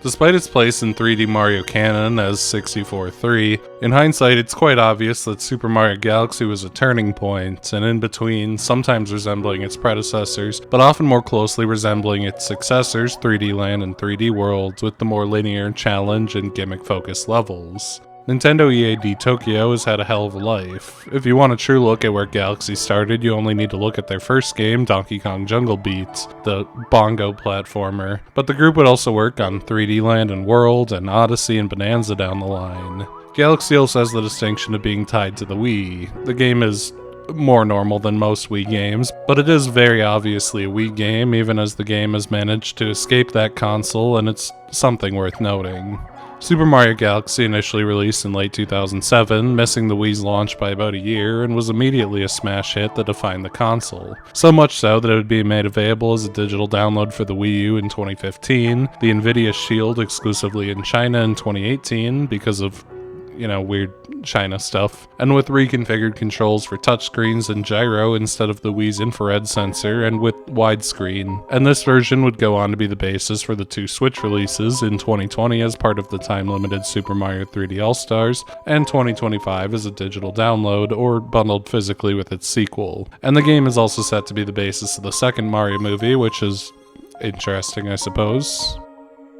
Despite its place in 3D Mario canon as 64-3, in hindsight it's quite obvious that Super Mario Galaxy was a turning point, and in between, sometimes resembling its predecessors, but often more closely resembling its successors 3D Land and 3D World, with the more linear, challenge, and gimmick-focused levels. Nintendo EAD Tokyo has had a hell of a life. If you want a true look at where Galaxy started, you only need to look at their first game, Donkey Kong Jungle Beat, the bongo platformer. But the group would also work on 3D Land and World, and Odyssey and Bonanza down the line. Galaxy also has the distinction of being tied to the Wii. The game is more normal than most Wii games, but it is very obviously a Wii game, even as the game has managed to escape that console, and it's something worth noting. Super Mario Galaxy initially released in late 2007, missing the Wii's launch by about a year, and was immediately a smash hit that defined the console. So much so that it would be made available as a digital download for the Wii U in 2015, the Nvidia Shield exclusively in China in 2018 because of, weird China stuff, and with reconfigured controls for touchscreens and gyro instead of the Wii's infrared sensor, and with widescreen. And this version would go on to be the basis for the two Switch releases in 2020 as part of the time-limited Super Mario 3D All-Stars, and 2025 as a digital download, or bundled physically with its sequel. And the game is also set to be the basis of the second Mario movie, which is interesting, I suppose.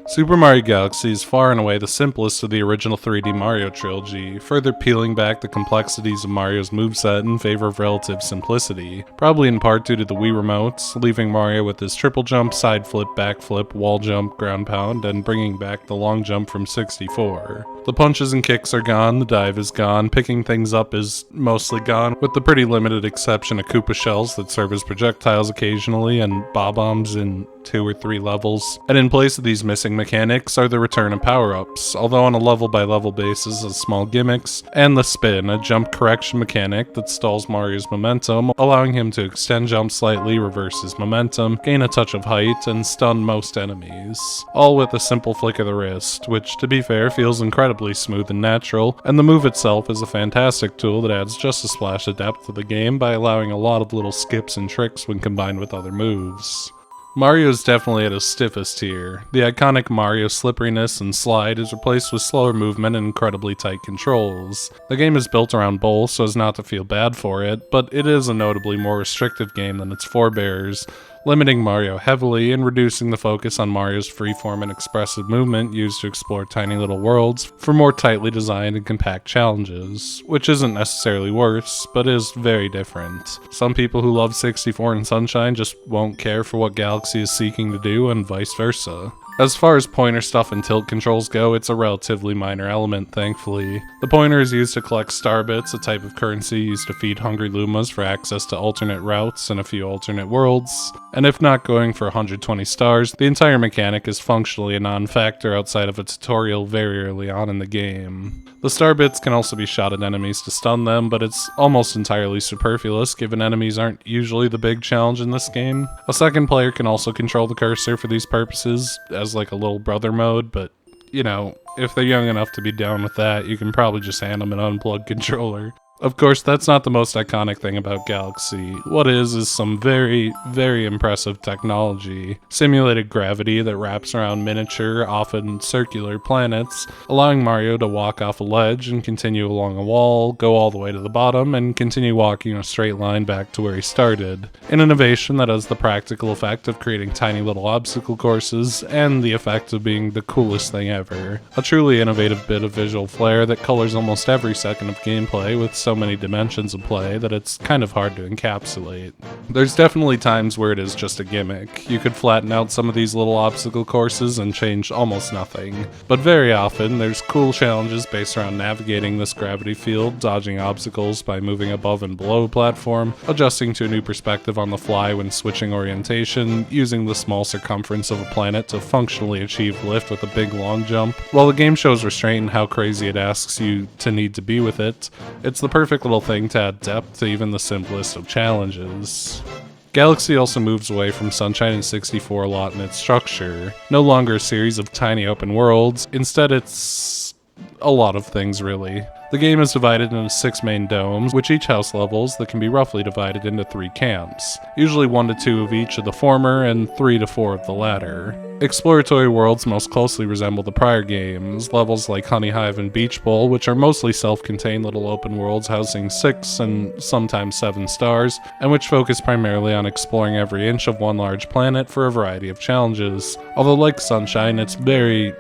Super Mario Galaxy is far and away the simplest of the original 3D Mario trilogy, further peeling back the complexities of Mario's moveset in favor of relative simplicity, probably in part due to the Wii remotes, leaving Mario with his triple jump, side flip, back flip, wall jump, ground pound, and bringing back the long jump from 64. The punches and kicks are gone, the dive is gone, picking things up is mostly gone, with the pretty limited exception of Koopa shells that serve as projectiles occasionally, and bob-ombs in 2 or 3 levels. And in place of these missing mechanics are the return of power-ups, although on a level-by-level basis as small gimmicks, and the spin, a jump correction mechanic that stalls Mario's momentum, allowing him to extend jump slightly, reverse his momentum, gain a touch of height, and stun most enemies. All with a simple flick of the wrist, which, to be fair, feels incredibly smooth and natural, and the move itself is a fantastic tool that adds just a splash of depth to the game by allowing a lot of little skips and tricks when combined with other moves. Mario is definitely at his stiffest here. The iconic Mario slipperiness and slide is replaced with slower movement and incredibly tight controls. The game is built around both so as not to feel bad for it, but it is a notably more restrictive game than its forebears, limiting Mario heavily and reducing the focus on Mario's freeform and expressive movement used to explore tiny little worlds for more tightly designed and compact challenges, which isn't necessarily worse, but is very different. Some people who love 64 and Sunshine just won't care for what Galaxy is seeking to do, and vice versa. As far as pointer stuff and tilt controls go, it's a relatively minor element, thankfully. The pointer is used to collect star bits, a type of currency used to feed hungry Lumas for access to alternate routes and a few alternate worlds. And if not going for 120 stars, the entire mechanic is functionally a non-factor outside of a tutorial very early on in the game. The star bits can also be shot at enemies to stun them, but it's almost entirely superfluous given enemies aren't usually the big challenge in this game. A second player can also control the cursor for these purposes, as like a little brother mode, but if they're young enough to be down with that, you can probably just hand them an unplugged controller. Of course, that's not the most iconic thing about Galaxy. What is some very, very impressive technology. Simulated gravity that wraps around miniature, often circular planets, allowing Mario to walk off a ledge and continue along a wall, go all the way to the bottom, and continue walking in a straight line back to where he started. An innovation that has the practical effect of creating tiny little obstacle courses, and the effect of being the coolest thing ever. A truly innovative bit of visual flair that colors almost every second of gameplay with so many dimensions of play that it's kind of hard to encapsulate. There's definitely times where it is just a gimmick. You could flatten out some of these little obstacle courses and change almost nothing. But very often, there's cool challenges based around navigating this gravity field, dodging obstacles by moving above and below a platform, adjusting to a new perspective on the fly when switching orientation, using the small circumference of a planet to functionally achieve lift with a big long jump. While the game shows restraint in how crazy it asks you to need to be with it, it's the perfect little thing to add depth to even the simplest of challenges. Galaxy also moves away from Sunshine and 64 a lot in its structure. No longer a series of tiny open worlds, instead it's a lot of things really. The game is divided into 6 main domes, which each house levels that can be roughly divided into 3 camps, usually 1 to 2 of each of the former and 3 to 4 of the latter. Exploratory worlds most closely resemble the prior games, levels like Honeyhive and Beach Bowl, which are mostly self-contained little open worlds housing 6 and sometimes 7 stars, and which focus primarily on exploring every inch of one large planet for a variety of challenges. Although like Sunshine, it's very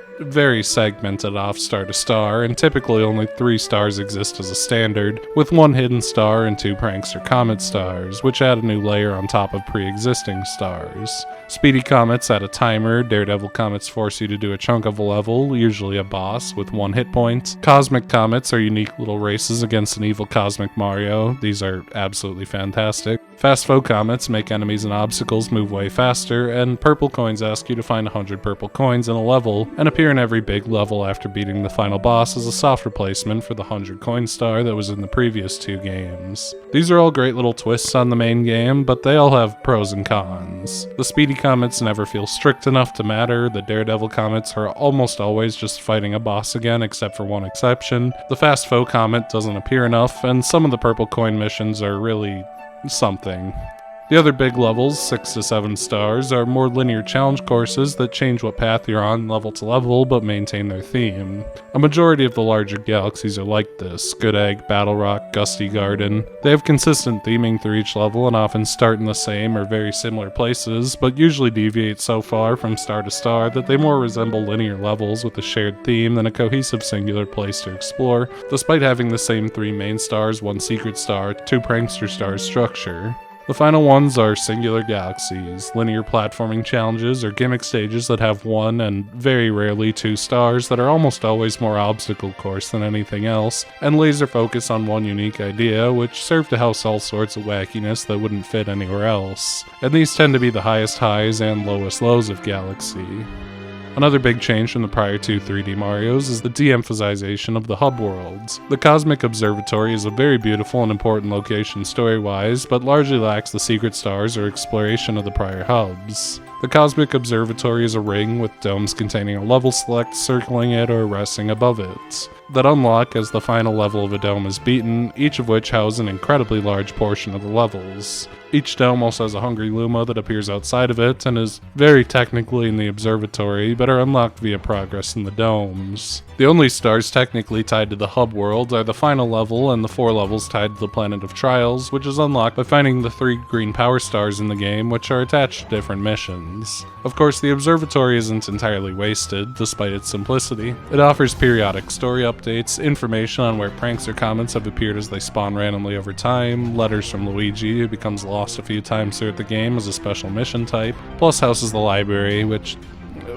segmented off star to star, and typically only 3 stars exist as a standard, with 1 hidden star and 2 prankster comet stars, which add a new layer on top of pre-existing stars. Speedy comets add a timer, daredevil comets force you to do a chunk of a level, usually a boss, with 1 hit point. Cosmic comets are unique little races against an evil cosmic Mario. These are absolutely fantastic. Fast foe comets make enemies and obstacles move way faster, and purple coins ask you to find 100 purple coins in a level, and appear in every big level after beating the final boss as a soft replacement for the 100 coin star that was in the previous 2 games. These are all great little twists on the main game, but they all have pros and cons. The speedy comets never feel strict enough to matter, the daredevil comets are almost always just fighting a boss again except for one exception, the fast foe comet doesn't appear enough, and some of the purple coin missions are really something. The other big levels, 6 to 7 stars, are more linear challenge courses that change what path you're on level to level but maintain their theme. A majority of the larger galaxies are like this: Good Egg, Battlerock, Gusty Garden. They have consistent theming through each level and often start in the same or very similar places, but usually deviate so far from star to star that they more resemble linear levels with a shared theme than a cohesive singular place to explore, despite having the same 3 main stars, 1 secret star, 2 prankster stars structure. The final ones are singular galaxies, linear platforming challenges or gimmick stages that have 1 and very rarely 2 stars that are almost always more obstacle course than anything else, and laser focus on one unique idea, which serve to house all sorts of wackiness that wouldn't fit anywhere else. And these tend to be the highest highs and lowest lows of Galaxy. Another big change from the prior 2 3D Marios is the de-emphasization of the hub worlds. The Cosmic Observatory is a very beautiful and important location story-wise, but largely lacks the secret stars or exploration of the prior hubs. The Cosmic Observatory is a ring with domes containing a level select circling it or resting above it, that unlock as the final level of a dome is beaten, each of which house an incredibly large portion of the levels. Each dome also has a hungry Luma that appears outside of it and is very technically in the observatory, but are unlocked via progress in the domes. The only stars technically tied to the hub worlds are the final level and the 4 levels tied to the Planet of Trials, which is unlocked by finding the 3 green power stars in the game, which are attached to different missions. Of course, the observatory isn't entirely wasted, despite its simplicity. It offers periodic story updates, information on where pranks or comments have appeared as they spawn randomly over time, letters from Luigi, who becomes lost a few times throughout the game as a special mission type, plus houses the library, which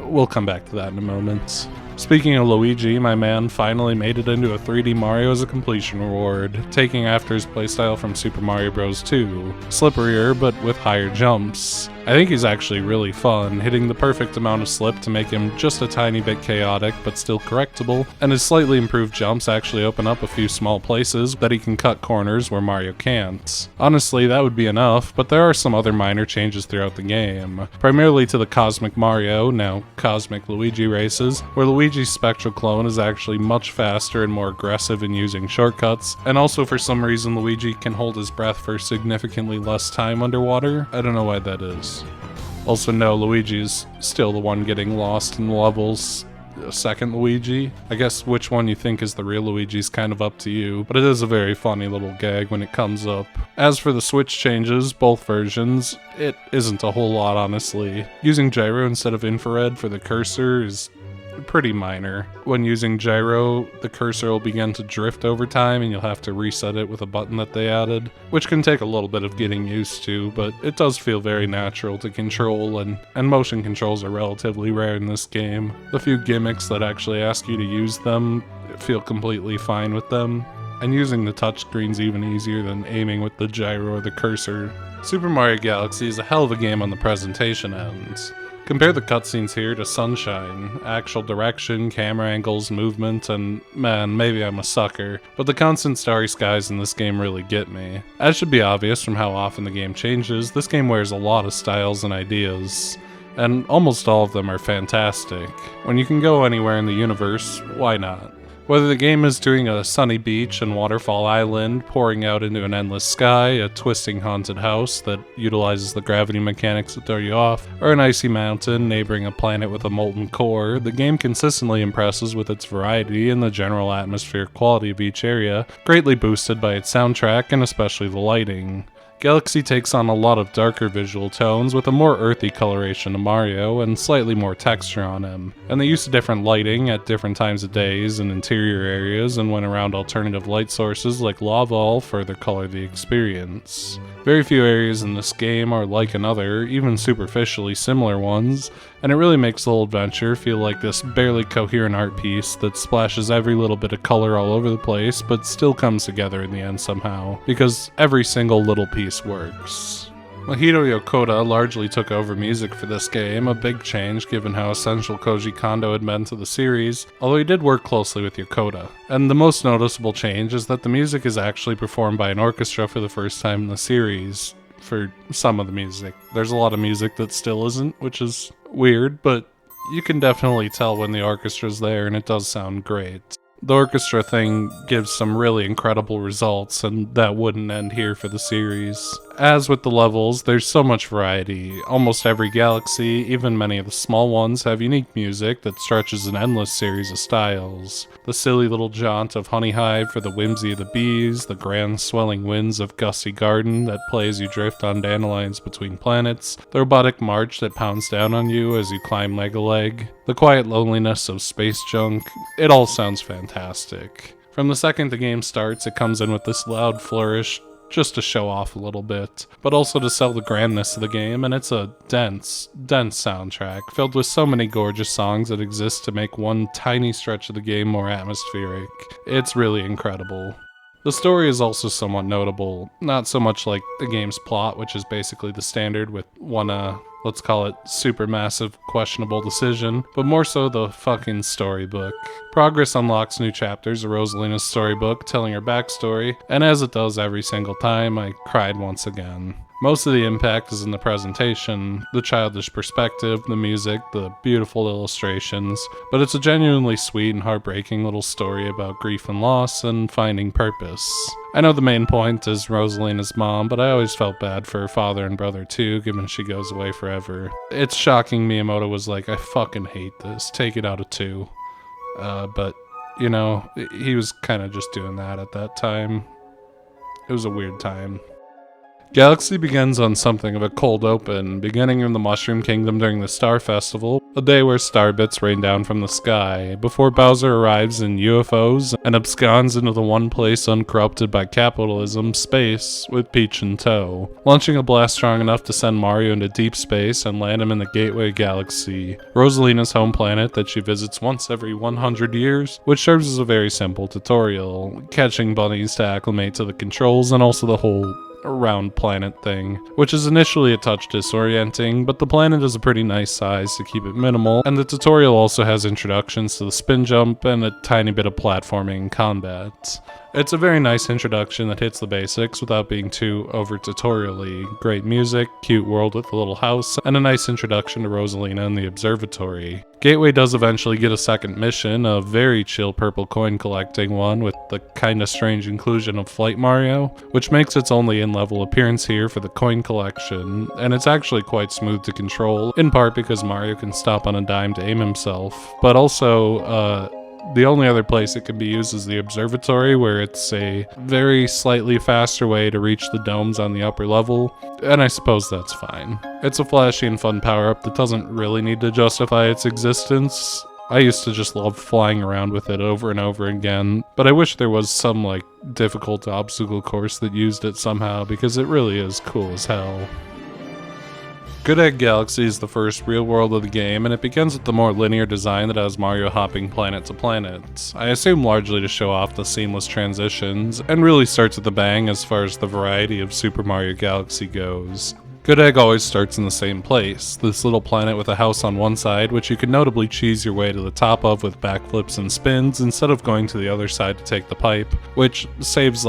we'll come back to that in a moment. Speaking of Luigi, my man finally made it into a 3D Mario as a completion reward, taking after his playstyle from Super Mario Bros. 2, slipperier but with higher jumps. I think he's actually really fun, hitting the perfect amount of slip to make him just a tiny bit chaotic but still correctable, and his slightly improved jumps actually open up a few small places that he can cut corners where Mario can't. Honestly, that would be enough, but there are some other minor changes throughout the game, primarily to the Cosmic Mario, now Cosmic Luigi races, where Luigi's spectral clone is actually much faster and more aggressive in using shortcuts, and also for some reason Luigi can hold his breath for significantly less time underwater. I don't know why that is. Also, no, Luigi's still the one getting lost in levels. Second Luigi. I guess which one you think is the real Luigi's kind of up to you, but it is a very funny little gag when it comes up. As for the Switch changes, both versions, it isn't a whole lot honestly. Using gyro instead of infrared for the cursor is pretty minor. When using gyro, the cursor will begin to drift over time and you'll have to reset it with a button that they added, which can take a little bit of getting used to, but it does feel very natural to control, and motion controls are relatively rare in this game. The few gimmicks that actually ask you to use them feel completely fine with them, and using the touchscreen's even easier than aiming with the gyro or the cursor. Super Mario Galaxy is a hell of a game on the presentation end. Compare the cutscenes here to Sunshine, actual direction, camera angles, movement, and man, maybe I'm a sucker, but the constant starry skies in this game really get me. As should be obvious from how often the game changes, this game wears a lot of styles and ideas, and almost all of them are fantastic. When you can go anywhere in the universe, why not? Whether the game is doing a sunny beach and waterfall island, pouring out into an endless sky, a twisting haunted house that utilizes the gravity mechanics to throw you off, or an icy mountain neighboring a planet with a molten core, the game consistently impresses with its variety and the general atmospheric quality of each area, greatly boosted by its soundtrack and especially the lighting. Galaxy takes on a lot of darker visual tones with a more earthy coloration to Mario and slightly more texture on him, and the use of different lighting at different times of days in interior areas and when around alternative light sources like lava all further color the experience. Very few areas in this game are like another, even superficially similar ones, and it really makes the whole adventure feel like this barely coherent art piece that splashes every little bit of color all over the place but still comes together in the end somehow, because every single little piece works. Mahito Yokota largely took over music for this game, a big change given how essential Koji Kondo had been to the series, although he did work closely with Yokota. And the most noticeable change is that the music is actually performed by an orchestra for the first time in the series, for some of the music. There's a lot of music that still isn't, which is weird, but you can definitely tell when the orchestra's there and it does sound great. The orchestra thing gives some really incredible results, and that wouldn't end here for the series. As with the levels, there's so much variety. Almost every galaxy, even many of the small ones, have unique music that stretches an endless series of styles. The silly little jaunt of Honeyhive for the whimsy of the bees, the grand swelling winds of Gusty Garden that play as you drift on dandelions between planets, the robotic march that pounds down on you as you climb leg a leg, the quiet loneliness of space junk, it all sounds fantastic. From the second the game starts, it comes in with this loud flourish, just to show off a little bit, but also to sell the grandness of the game, and it's a dense soundtrack, filled with so many gorgeous songs that exist to make one tiny stretch of the game more atmospheric. It's really incredible. The story is also somewhat notable, not so much like the game's plot, which is basically the standard with one, let's call it supermassive questionable decision, but more so the fucking storybook. Progress unlocks new chapters of Rosalina's storybook, telling her backstory, and as it does every single time, I cried once again. Most of the impact is in the presentation, the childish perspective, the music, the beautiful illustrations, but it's a genuinely sweet and heartbreaking little story about grief and loss and finding purpose. I know the main point is Rosalina's mom, but I always felt bad for her father and brother too, given she goes away forever. It's shocking Miyamoto was like, I fucking hate this, take it out of 2. But, you know, he was kind of just doing that at that time. It was a weird time. Galaxy begins on something of a cold open, beginning in the Mushroom Kingdom during the Star Festival, a day where star bits rain down from the sky, before Bowser arrives in UFOs and absconds into the one place uncorrupted by capitalism, space, with Peach in tow, launching a blast strong enough to send Mario into deep space and land him in the Gateway Galaxy, Rosalina's home planet that she visits once every 100 years, which serves as a very simple tutorial, catching bunnies to acclimate to the controls and also the whole round planet thing, which is initially a touch disorienting, but the planet is a pretty nice size to keep it minimal, and the tutorial also has introductions to the spin jump and a tiny bit of platforming and combat. It's a very nice introduction that hits the basics without being too over-tutorial-y. Great music, cute world with a little house, and a nice introduction to Rosalina and the observatory. Gateway does eventually get a second mission, a very chill purple coin collecting one with the kinda strange inclusion of Flight Mario, which makes its only in-level appearance here for the coin collection, and it's actually quite smooth to control, in part because Mario can stop on a dime to aim himself, but also, the only other place it can be used is the observatory, where it's a very slightly faster way to reach the domes on the upper level, and I suppose that's fine. It's a flashy and fun power-up that doesn't really need to justify its existence. I used to just love flying around with it over and over again, but I wish there was some, difficult obstacle course that used it somehow, because it really is cool as hell. Good Egg Galaxy is the first real world of the game, and it begins with the more linear design that has Mario hopping planet to planet. I assume largely to show off the seamless transitions, and really starts at the bang as far as the variety of Super Mario Galaxy goes. Good Egg always starts in the same place, this little planet with a house on one side, which you can notably cheese your way to the top of with backflips and spins instead of going to the other side to take the pipe, which saves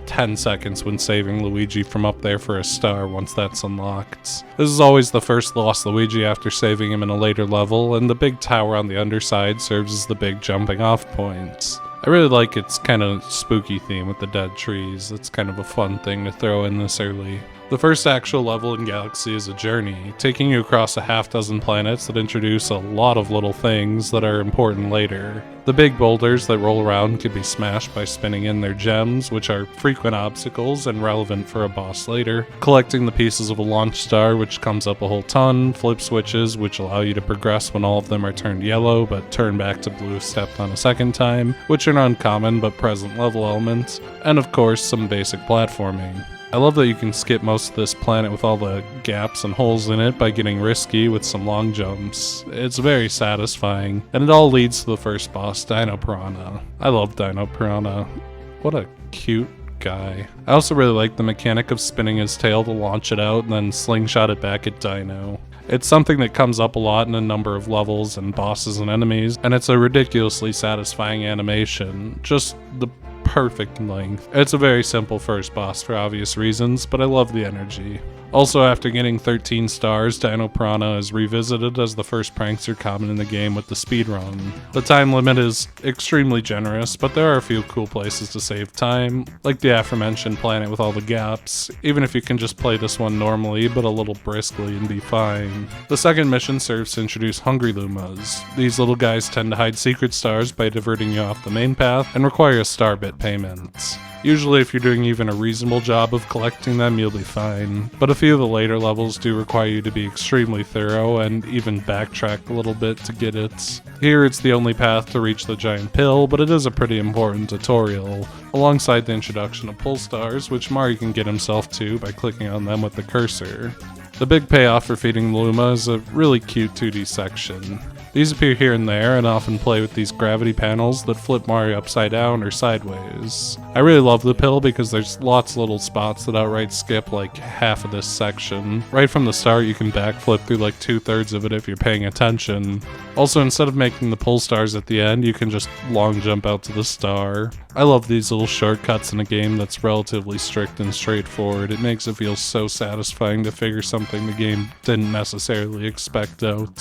10 seconds when saving Luigi from up there for a star once that's unlocked. This is always the first lost Luigi after saving him in a later level, and the big tower on the underside serves as the big jumping off point. I really like its kind of spooky theme with the dead trees. It's kind of a fun thing to throw in this early. The first actual level in Galaxy is a journey, taking you across a half-dozen planets that introduce a lot of little things that are important later. The big boulders that roll around can be smashed by spinning in their gems, which are frequent obstacles and relevant for a boss later. Collecting the pieces of a launch star, which comes up a whole ton, flip switches, which allow you to progress when all of them are turned yellow, but turn back to blue if stepped on a second time, which are an uncommon but present level elements, and of course some basic platforming. I love that you can skip most of this planet with all the gaps and holes in it by getting risky with some long jumps. It's very satisfying, and it all leads to the first boss, Dino Piranha. I love Dino Piranha. What a cute guy. I also really like the mechanic of spinning his tail to launch it out and then slingshot it back at Dino. It's something that comes up a lot in a number of levels and bosses and enemies, and it's a ridiculously satisfying animation. Just the perfect length. It's a very simple first boss for obvious reasons, but I love the energy. Also, after getting 13 stars, Dino Piranha is revisited as the first prankster common in the game with the speedrun. The time limit is extremely generous, but there are a few cool places to save time, like the aforementioned planet with all the gaps, even if you can just play this one normally, but a little briskly and be fine. The second mission serves to introduce Hungry Lumas. These little guys tend to hide secret stars by diverting you off the main path and require a star bit payment. Usually if you're doing even a reasonable job of collecting them, you'll be fine, but a few of the later levels do require you to be extremely thorough and even backtrack a little bit to get it. Here it's the only path to reach the giant pill, but it is a pretty important tutorial, alongside the introduction of pull stars, which Mario can get himself to by clicking on them with the cursor. The big payoff for feeding Luma is a really cute 2D section. These appear here and there and often play with these gravity panels that flip Mario upside down or sideways. I really love the pill because there's lots of little spots that outright skip like half of this section. Right from the start you can backflip through like 2/3 of it if you're paying attention. Also, instead of making the pull stars at the end, you can just long jump out to the star. I love these little shortcuts in a game that's relatively strict and straightforward. It makes it feel so satisfying to figure something the game didn't necessarily expect out.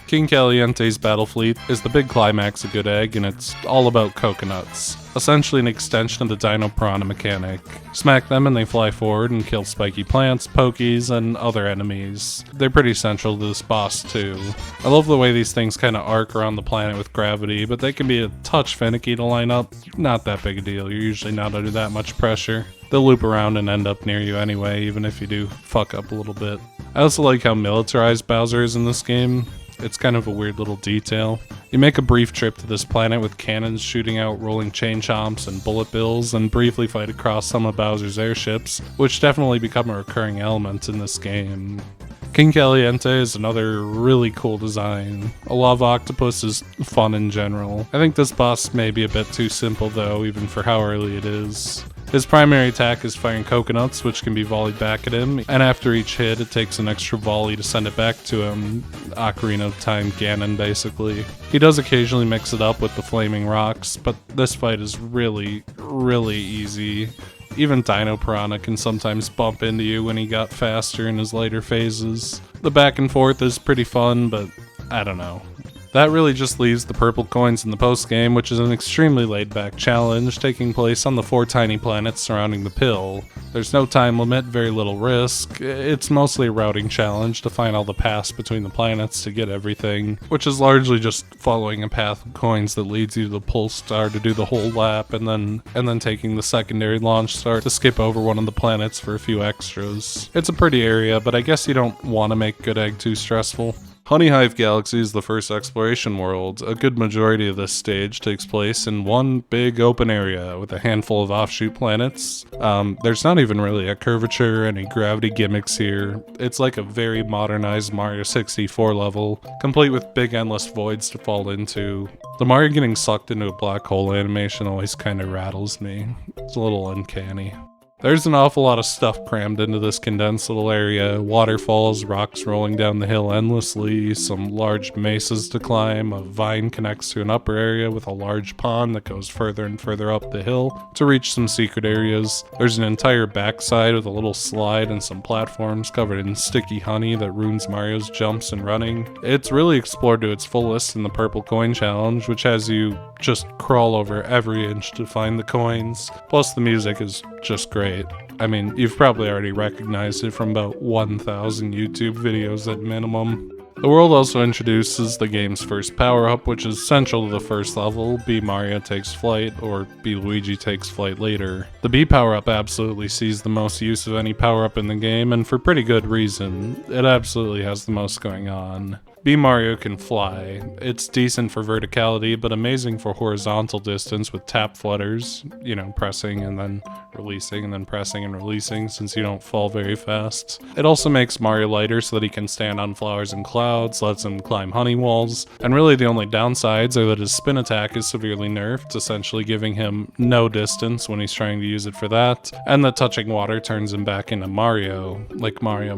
King Caliente's battle fleet is the big climax of Good Egg, and it's all about coconuts. Essentially an extension of the Dino Piranha mechanic. Smack them and they fly forward and kill spiky plants, pokies, and other enemies. They're pretty central to this boss too. I love the way these things kind of arc around the planet with gravity, but they can be a touch finicky to line up. Not that big a deal, you're usually not under that much pressure. They'll loop around and end up near you anyway, even if you do fuck up a little bit. I also like how militarized Bowser is in this game. It's kind of a weird little detail. You make a brief trip to this planet with cannons shooting out rolling chain chomps and bullet bills, and briefly fight across some of Bowser's airships, which definitely become a recurring element in this game. King Caliente is another really cool design. A lava octopus is fun in general. I think this boss may be a bit too simple though, even for how early it is. His primary attack is firing coconuts, which can be volleyed back at him, and after each hit it takes an extra volley to send it back to him. Ocarina of Time Ganon, basically. He does occasionally mix it up with the flaming rocks, but this fight is really, really easy. Even Dino Piranha can sometimes bump into you when he got faster in his later phases. The back and forth is pretty fun, but I don't know. That really just leaves the purple coins in the post-game, which is an extremely laid-back challenge taking place on the 4 tiny planets surrounding the pill. There's no time limit, very little risk. It's mostly a routing challenge to find all the paths between the planets to get everything, which is largely just following a path of coins that leads you to the pull star to do the whole lap, and then taking the secondary launch star to skip over one of the planets for a few extras. It's a pretty area, but I guess you don't want to make Good Egg too stressful. Honeyhive Galaxy is the first exploration world. A good majority of this stage takes place in one big open area with a handful of offshoot planets. There's not even really a curvature or any gravity gimmicks here. It's like a very modernized Mario 64 level, complete with big endless voids to fall into. The Mario getting sucked into a black hole animation always kind of rattles me. It's a little uncanny. There's an awful lot of stuff crammed into this condensed little area. Waterfalls, rocks rolling down the hill endlessly, some large mesas to climb, a vine connects to an upper area with a large pond that goes further and further up the hill to reach some secret areas. There's an entire backside with a little slide and some platforms covered in sticky honey that ruins Mario's jumps and running. It's really explored to its fullest in the Purple Coin Challenge, which has you just crawl over every inch to find the coins. Plus the music is just great. I mean, you've probably already recognized it from about 1,000 YouTube videos at minimum. The world also introduces the game's first power-up, which is central to the first level. B Mario takes flight, or B Luigi takes flight later. The B power-up absolutely sees the most use of any power-up in the game, and for pretty good reason. It absolutely has the most going on. B Mario can fly. It's decent for verticality, but amazing for horizontal distance with tap flutters, you know, pressing and then releasing and then pressing and releasing since you don't fall very fast. It also makes Mario lighter so that he can stand on flowers and clouds, lets him climb honey walls, and really the only downsides are that his spin attack is severely nerfed, essentially giving him no distance when he's trying to use it for that, and that touching water turns him back into Mario, like Mario,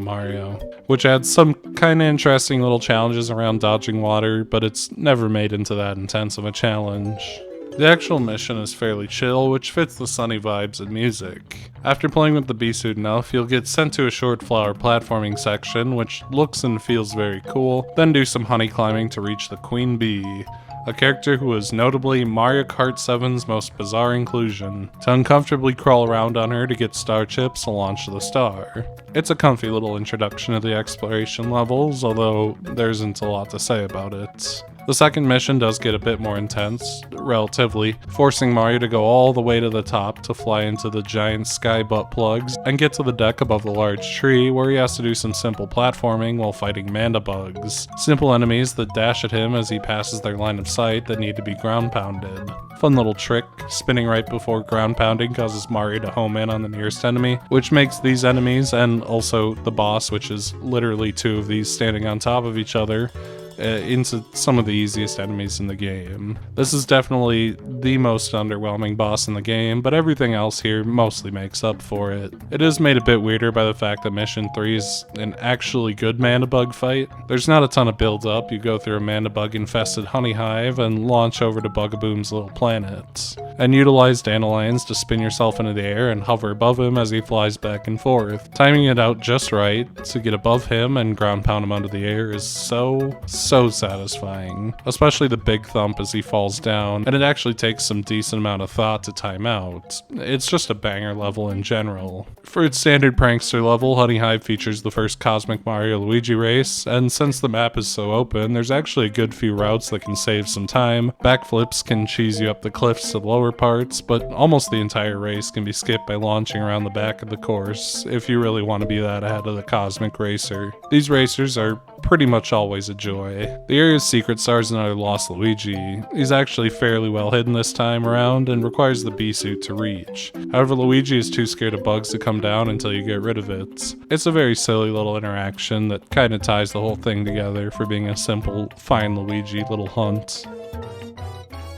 which adds some kinda interesting little challenges around dodging water, but it's never made into that intense of a challenge. The actual mission is fairly chill, which fits the sunny vibes and music. After playing with the bee suit enough, you'll get sent to a short flower platforming section, which looks and feels very cool, then do some honey climbing to reach the Queen Bee, a character who is notably Mario Kart 7's most bizarre inclusion, to uncomfortably crawl around on her to get star chips to launch to the star. It's a comfy little introduction to the exploration levels, although there isn't a lot to say about it. The second mission does get a bit more intense, relatively, forcing Mario to go all the way to the top to fly into the giant sky butt plugs and get to the deck above the large tree where he has to do some simple platforming while fighting manda bugs, simple enemies that dash at him as he passes their line of sight that need to be ground pounded. Fun little trick, spinning right before ground pounding causes Mario to home in on the nearest enemy, which makes these enemies and also the boss, which is literally two of these standing on top of each other, into some of the easiest enemies in the game. This is definitely the most underwhelming boss in the game, but everything else here mostly makes up for it. It is made a bit weirder by the fact that Mission 3 is an actually good mana bug fight. There's not a ton of build up, you go through a mana bug infested Honeyhive and launch over to Bugaboom's little planet, and utilize Dandelions to spin yourself into the air and hover above him as he flies back and forth. Timing it out just right to get above him and ground pound him out of the air is so satisfying, especially the big thump as he falls down, and it actually takes some decent amount of thought to time out. It's just a banger level in general. For its standard prankster level, Honeyhive features the first Cosmic Mario Luigi race, and since the map is so open, there's actually a good few routes that can save some time. Backflips can cheese you up the cliffs to the lower parts, but almost the entire race can be skipped by launching around the back of the course, if you really want to be that ahead of the Cosmic Racer. These racers are pretty much always a joy. The area's secret star is another lost Luigi. He's actually fairly well hidden this time around and requires the bee suit to reach. However, Luigi is too scared of bugs to come down until you get rid of it. It's a very silly little interaction that kinda ties the whole thing together for being a simple, fine Luigi little hunt.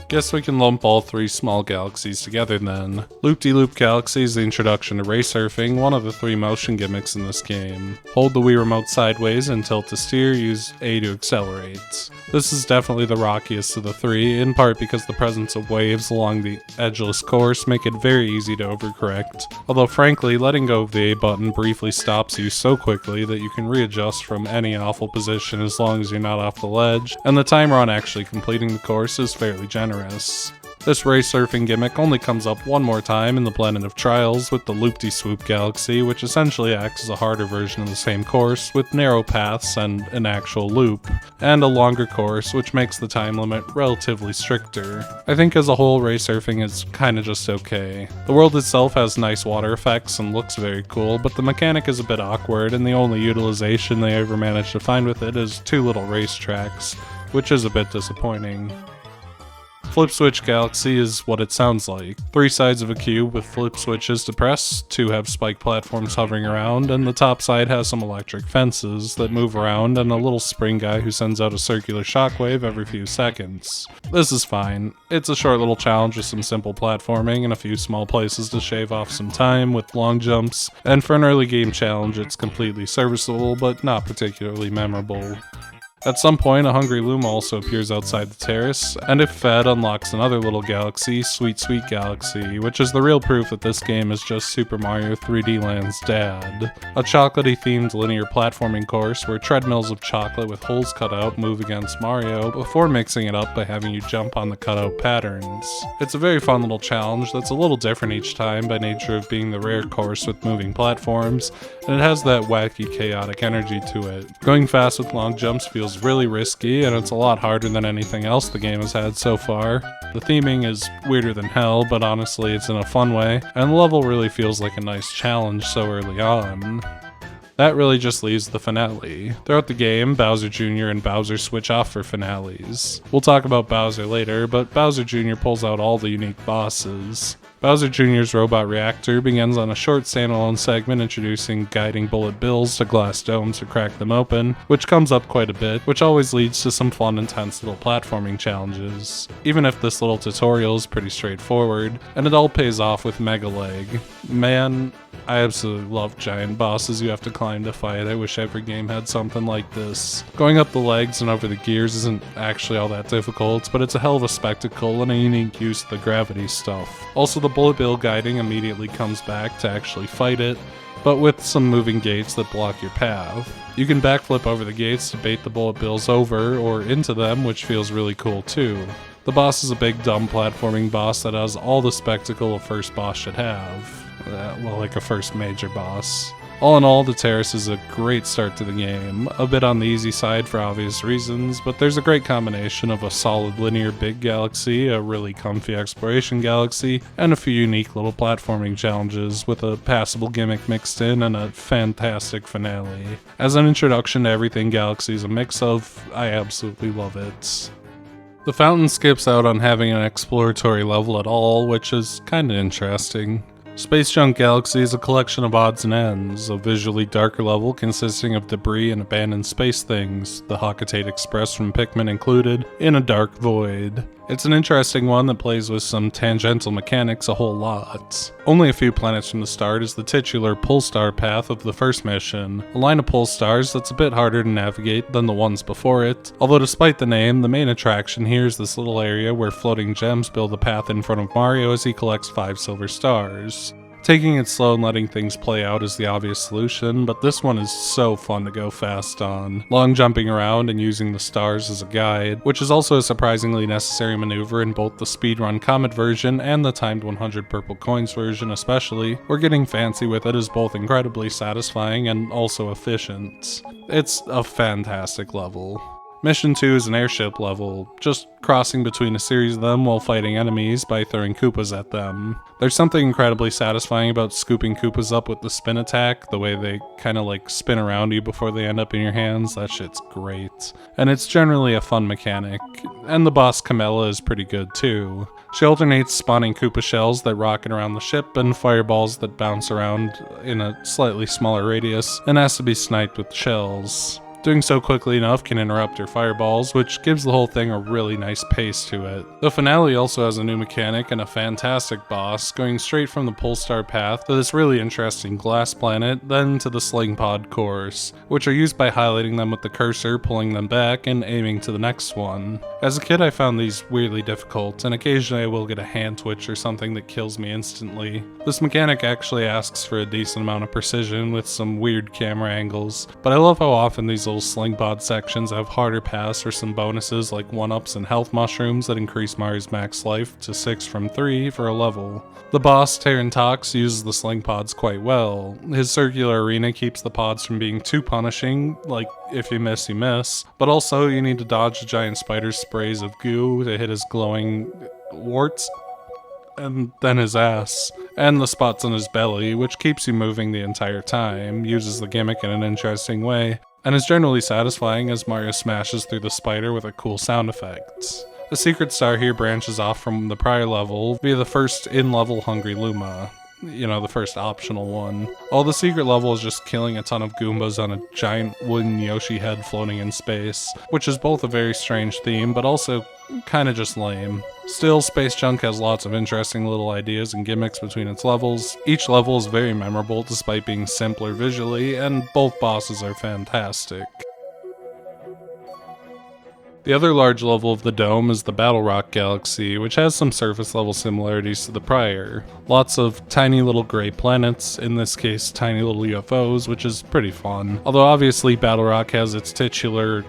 Guess we can lump all three small galaxies together then. Loopdeeloop Galaxy is the introduction to race surfing, one of the three motion gimmicks in this game. Hold the Wii Remote sideways and tilt to steer, use A to accelerate. This is definitely the rockiest of the three, in part because the presence of waves along the edgeless course make it very easy to overcorrect. Although frankly, letting go of the A button briefly stops you so quickly that you can readjust from any awful position as long as you're not off the ledge, and the timer on actually completing the course is fairly generous. This race surfing gimmick only comes up one more time in the Blended of Trials with the Loopdeswoop Galaxy, which essentially acts as a harder version of the same course with narrow paths and an actual loop, and a longer course which makes the time limit relatively stricter. I think as a whole, race surfing is kinda just okay. The world itself has nice water effects and looks very cool, but the mechanic is a bit awkward and the only utilization they ever managed to find with it is two little racetracks, which is a bit disappointing. Flipswitch Galaxy is what it sounds like. 3 sides of a cube with flip switches to press, 2 have spike platforms hovering around, and the top side has some electric fences that move around and a little spring guy who sends out a circular shockwave every few seconds. This is fine. It's a short little challenge with some simple platforming and a few small places to shave off some time with long jumps, and for an early game challenge it's completely serviceable but not particularly memorable. At some point, a hungry Luma also appears outside the terrace, and if fed, unlocks another little galaxy, Sweet Sweet Galaxy, which is the real proof that this game is just Super Mario 3D Land's dad. A chocolatey-themed linear platforming course where treadmills of chocolate with holes cut out move against Mario before mixing it up by having you jump on the cutout patterns. It's a very fun little challenge that's a little different each time by nature of being the rare course with moving platforms, and it has that wacky, chaotic energy to it. Going fast with long jumps feels really risky, and it's a lot harder than anything else the game has had so far. The theming is weirder than hell, but honestly it's in a fun way, and the level really feels like a nice challenge so early on. That really just leaves the finale. Throughout the game, Bowser Jr. and Bowser switch off for finales. We'll talk about Bowser later, but Bowser Jr. pulls out all the unique bosses. Bowser Jr.'s robot Reactor begins on a short standalone segment introducing guiding bullet bills to glass domes to crack them open, which comes up quite a bit, which always leads to some fun, intense little platforming challenges. Even if this little tutorial is pretty straightforward, and it all pays off with Mega Leg. Man, I absolutely love giant bosses you have to climb to fight. I wish every game had something like this. Going up the legs and over the gears isn't actually all that difficult, but it's a hell of a spectacle and a unique use of the gravity stuff. Also, the bullet bill guiding immediately comes back to actually fight it, but with some moving gates that block your path. You can backflip over the gates to bait the bullet bills over or into them, which feels really cool too. The boss is a big dumb platforming boss that has all the spectacle a first boss should have. Well, like a first major boss. All in all, the Terrace is a great start to the game, a bit on the easy side for obvious reasons, but there's a great combination of a solid linear big galaxy, a really comfy exploration galaxy, and a few unique little platforming challenges with a passable gimmick mixed in and a fantastic finale. As an introduction to everything Galaxy is a mix of, I absolutely love it. The fountain skips out on having an exploratory level at all, which is kinda interesting. Space Junk Galaxy is a collection of odds and ends, a visually darker level consisting of debris and abandoned space things, the Hockatate Express from Pikmin included, in a dark void. It's an interesting one that plays with some tangential mechanics a whole lot. Only a few planets from the start is the titular Polestar path of the first mission, a line of Polestars that's a bit harder to navigate than the ones before it, although despite the name, the main attraction here is this little area where floating gems build a path in front of Mario as he collects 5 silver stars. Taking it slow and letting things play out is the obvious solution, but this one is so fun to go fast on. Long jumping around and using the stars as a guide, which is also a surprisingly necessary maneuver in both the speedrun Comet version and the timed 100 purple coins version especially, where getting fancy with it is both incredibly satisfying and also efficient. It's a fantastic level. Mission 2 is an airship level, just crossing between a series of them while fighting enemies by throwing Koopas at them. There's something incredibly satisfying about scooping Koopas up with the spin attack, the way they kinda like spin around you before they end up in your hands. That shit's great. And it's generally a fun mechanic. And the boss Camella is pretty good too. She alternates spawning Koopa shells that rocket around the ship and fireballs that bounce around in a slightly smaller radius and has to be sniped with shells. Doing so quickly enough can interrupt your fireballs, which gives the whole thing a really nice pace to it. The finale also has a new mechanic and a fantastic boss, going straight from the Polestar path to this really interesting glass planet, then to the Sling pod course, which are used by highlighting them with the cursor, pulling them back, and aiming to the next one. As a kid I found these weirdly difficult, and occasionally I will get a hand twitch or something that kills me instantly. This mechanic actually asks for a decent amount of precision with some weird camera angles, but I love how often these little Sling pod sections have harder paths or some bonuses like 1-ups and health mushrooms that increase Mario's max life to 6 from 3 for a level. The boss, Terrantox, uses the Sling pods quite well. His circular arena keeps the pods from being too punishing, like if you miss, you miss, but also you need to dodge the giant spider's sprays of goo to hit his glowing warts, and then his ass, and the spots on his belly, which keeps you moving the entire time, uses the gimmick in an interesting way, and is generally satisfying as Mario smashes through the spider with a cool sound effect. A secret star here branches off from the prior level via the first in-level Hungry Luma. You know, the first optional one. All the secret level is just killing a ton of Goombas on a giant wooden Yoshi head floating in space, which is both a very strange theme, but also kinda just lame. Still, Space Junk has lots of interesting little ideas and gimmicks between its levels. Each level is very memorable despite being simpler visually, and both bosses are fantastic. The other large level of the dome is the Battlerock Galaxy, which has some surface level similarities to the prior. Lots of tiny little gray planets, in this case tiny little UFOs, which is pretty fun. Although obviously Battlerock has its titular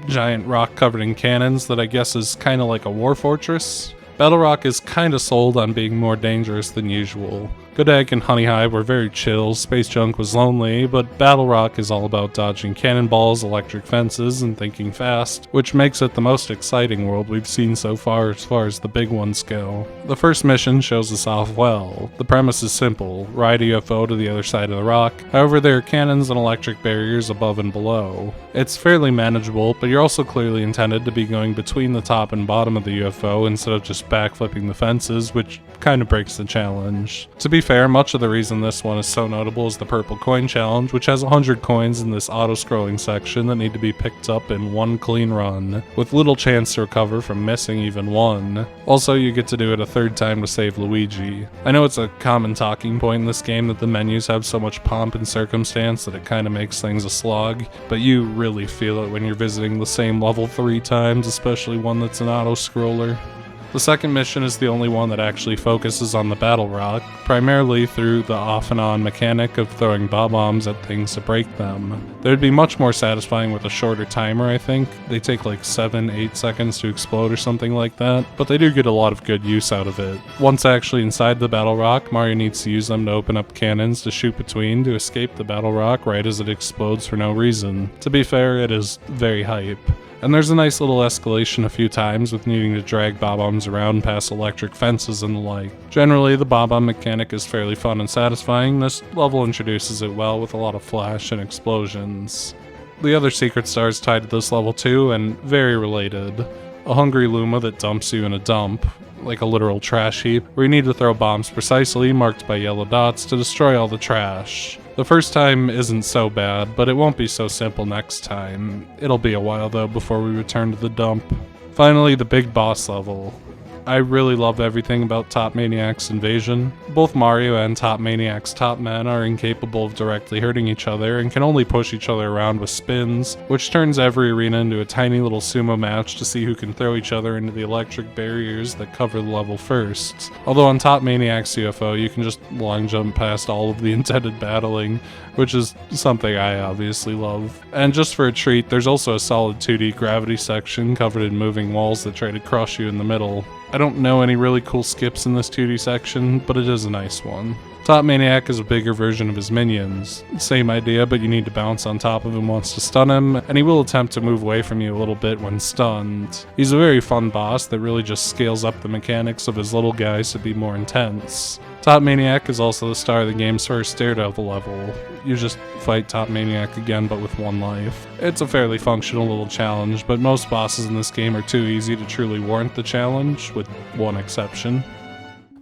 giant rock covered in cannons that I guess is kinda like a war fortress. Battlerock is kinda sold on being more dangerous than usual. Good Egg and Honeyhive were very chill, Space Junk was lonely, but Battlerock is all about dodging cannonballs, electric fences, and thinking fast, which makes it the most exciting world we've seen so far as the big ones go. The first mission shows us off well. The premise is simple, ride a UFO to the other side of the rock, however there are cannons and electric barriers above and below. It's fairly manageable, but you're also clearly intended to be going between the top and bottom of the UFO instead of just backflipping the fences, which kinda breaks the challenge. To be fair, much of the reason this one is so notable is the purple coin challenge, which has 100 coins in this auto-scrolling section that need to be picked up in one clean run, with little chance to recover from missing even one. Also, you get to do it a third time to save Luigi. I know it's a common talking point in this game that the menus have so much pomp and circumstance that it kinda makes things a slog, but you really feel it when you're visiting the same level 3 times, especially one that's an auto-scroller. The second mission is the only one that actually focuses on the Battlerock, primarily through the off and on mechanic of throwing bob-bombs at things to break them. They would be much more satisfying with a shorter timer, I think. They take like 7-8 seconds to explode or something like that, but they do get a lot of good use out of it. Once actually inside the Battlerock, Mario needs to use them to open up cannons to shoot between to escape the Battlerock right as it explodes for no reason. To be fair, it is very hype. And there's a nice little escalation a few times with needing to drag bob-bombs around past electric fences and the like. Generally, the bob-bomb mechanic is fairly fun and satisfying. This level introduces it well with a lot of flash and explosions. The other secret stars tied to this level too, and very related. A hungry Luma that dumps you in a dump, like a literal trash heap, where you need to throw bombs precisely, marked by yellow dots, to destroy all the trash. The first time isn't so bad, but it won't be so simple next time. It'll be a while though before we return to the dump. Finally, the big boss level. I really love everything about Top Maniac's invasion. Both Mario and Top Maniac's top men are incapable of directly hurting each other and can only push each other around with spins, which turns every arena into a tiny little sumo match to see who can throw each other into the electric barriers that cover the level first. Although on Top Maniac's UFO, you can just long jump past all of the intended battling, which is something I obviously love. And just for a treat, there's also a solid 2D gravity section covered in moving walls that try to crush you in the middle. I don't know any really cool skips in this 2D section, but it is a nice one. Top Maniac is a bigger version of his minions. Same idea, but you need to bounce on top of him once to stun him, and he will attempt to move away from you a little bit when stunned. He's a very fun boss that really just scales up the mechanics of his little guys to be more intense. Top Maniac is also the star of the game's first Daredevil level. You just fight Top Maniac again, but with one life. It's a fairly functional little challenge, but most bosses in this game are too easy to truly warrant the challenge, with one exception.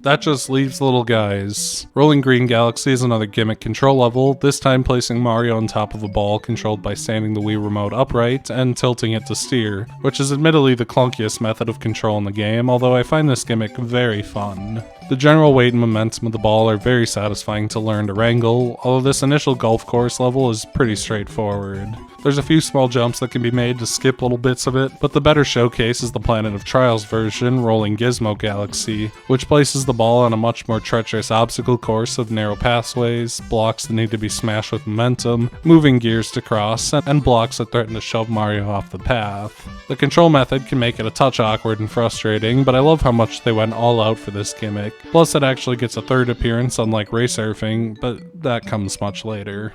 That just leaves the little guys. Rolling Green Galaxy is another gimmick control level, this time placing Mario on top of a ball controlled by standing the Wii Remote upright and tilting it to steer, which is admittedly the clunkiest method of control in the game, although I find this gimmick very fun. The general weight and momentum of the ball are very satisfying to learn to wrangle, although this initial golf course level is pretty straightforward. There's a few small jumps that can be made to skip little bits of it, but the better showcase is the Planet of Trials version, Rolling Gizmo Galaxy, which places the ball on a much more treacherous obstacle course of narrow pathways, blocks that need to be smashed with momentum, moving gears to cross, and blocks that threaten to shove Mario off the path. The control method can make it a touch awkward and frustrating, but I love how much they went all out for this gimmick. Plus it actually gets a third appearance unlike race surfing, but that comes much later.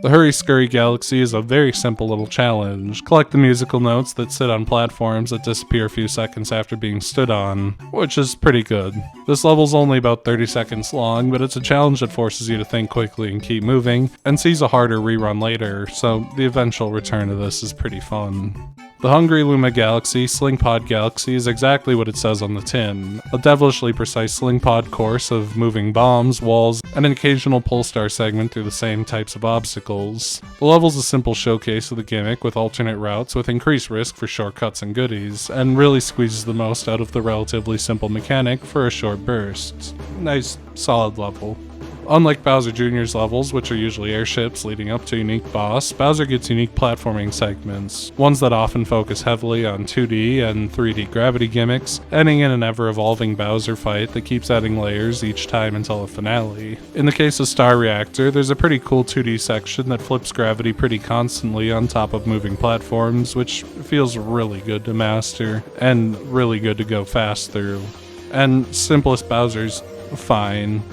The Hurry-Scurry Galaxy is a very simple little challenge. Collect the musical notes that sit on platforms that disappear a few seconds after being stood on, which is pretty good. This level's only about 30 seconds long, but it's a challenge that forces you to think quickly and keep moving, and sees a harder rerun later, so the eventual return to this is pretty fun. The Hungry Luma Galaxy Sling Pod Galaxy is exactly what it says on the tin, a devilishly precise sling pod course of moving bombs, walls, and an occasional pull star segment through the same types of obstacles. The level's a simple showcase of the gimmick with alternate routes with increased risk for shortcuts and goodies, and really squeezes the most out of the relatively simple mechanic for a short burst. Nice, solid level. Unlike Bowser Jr.'s levels, which are usually airships leading up to a unique boss, Bowser gets unique platforming segments, ones that often focus heavily on 2D and 3D gravity gimmicks, ending in an ever-evolving Bowser fight that keeps adding layers each time until a finale. In the case of Star Reactor, there's a pretty cool 2D section that flips gravity pretty constantly on top of moving platforms, which feels really good to master, and really good to go fast through. And simplest Bowser's fine.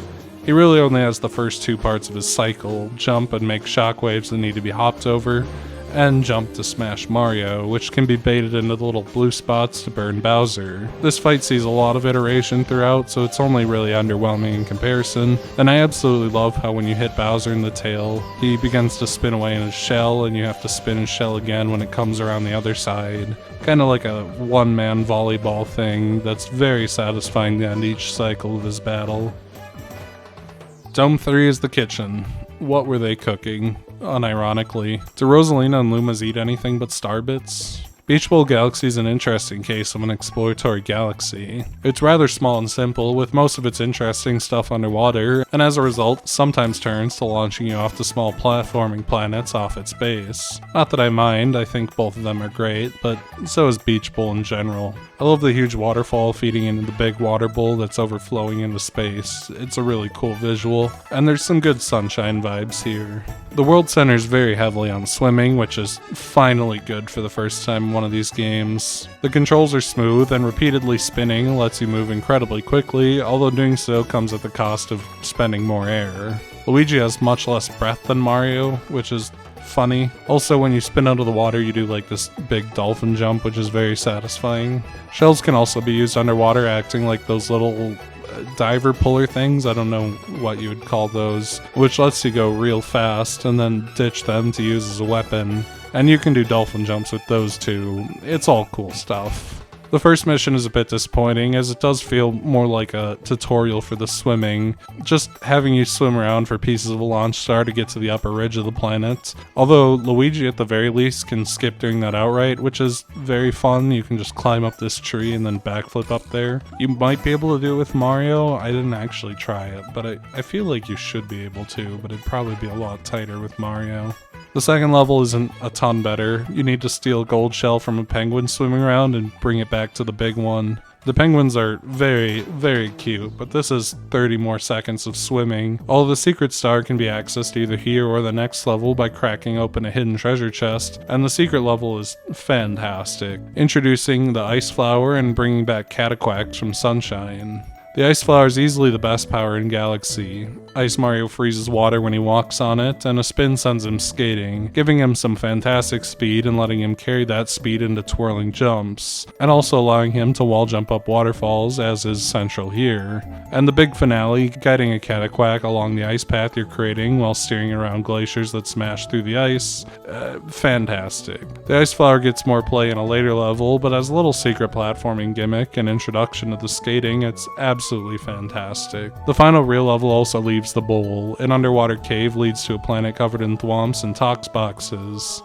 He really only has the first two parts of his cycle, jump and make shockwaves that need to be hopped over, and jump to smash Mario, which can be baited into the little blue spots to burn Bowser. This fight sees a lot of iteration throughout, so it's only really underwhelming in comparison, and I absolutely love how when you hit Bowser in the tail, he begins to spin away in his shell, and you have to spin his shell again when it comes around the other side. Kinda like a one-man volleyball thing that's very satisfying to end each cycle of his battle. Dome 3 is the kitchen. What were they cooking? Unironically. Do Rosalina and Lumas eat anything but Starbits? Beach Bowl Galaxy is an interesting case of an exploratory galaxy. It's rather small and simple, with most of its interesting stuff underwater, and as a result, sometimes turns to launching you off to small platforming planets off its base. Not that I mind, I think both of them are great, but so is Beach Bowl in general. I love the huge waterfall feeding into the big water bowl that's overflowing into space. It's a really cool visual, and there's some good sunshine vibes here. The world centers very heavily on swimming, which is finally good for the first time in one of these games. The controls are smooth, and repeatedly spinning lets you move incredibly quickly, although doing so comes at the cost of spending more air. Luigi has much less breath than Mario, which is funny. Also, when you spin out of the water, you do like this big dolphin jump, which is very satisfying. Shells can also be used underwater, acting like those little diver puller things, I don't know what you would call those, which lets you go real fast and then ditch them to use as a weapon. And you can do dolphin jumps with those too. It's all cool stuff. The first mission is a bit disappointing, as it does feel more like a tutorial for the swimming, just having you swim around for pieces of a launch star to get to the upper ridge of the planet. Although Luigi at the very least can skip doing that outright, which is very fun. You can just climb up this tree and then backflip up there. You might be able to do it with Mario. I didn't actually try it, but I feel like you should be able to, but it'd probably be a lot tighter with Mario. The second level isn't a ton better. You need to steal a gold shell from a penguin swimming around and bring it back to the big one. The penguins are very, very cute, but this is 30 more seconds of swimming. Although the secret star can be accessed either here or the next level by cracking open a hidden treasure chest, and the secret level is fantastic, introducing the ice flower and bringing back Cataquax from Sunshine. The Ice Flower is easily the best power in Galaxy. Ice Mario freezes water when he walks on it, and a spin sends him skating, giving him some fantastic speed and letting him carry that speed into twirling jumps, and also allowing him to wall jump up waterfalls, as is central here. And the big finale, guiding a Cataquac along the ice path you're creating while steering around glaciers that smash through the ice. Fantastic. The Ice Flower gets more play in a later level, but as a little secret platforming gimmick and introduction to the skating, it's absolutely fantastic. The final real level also leaves the bowl. An underwater cave leads to a planet covered in thwomps and tox boxes.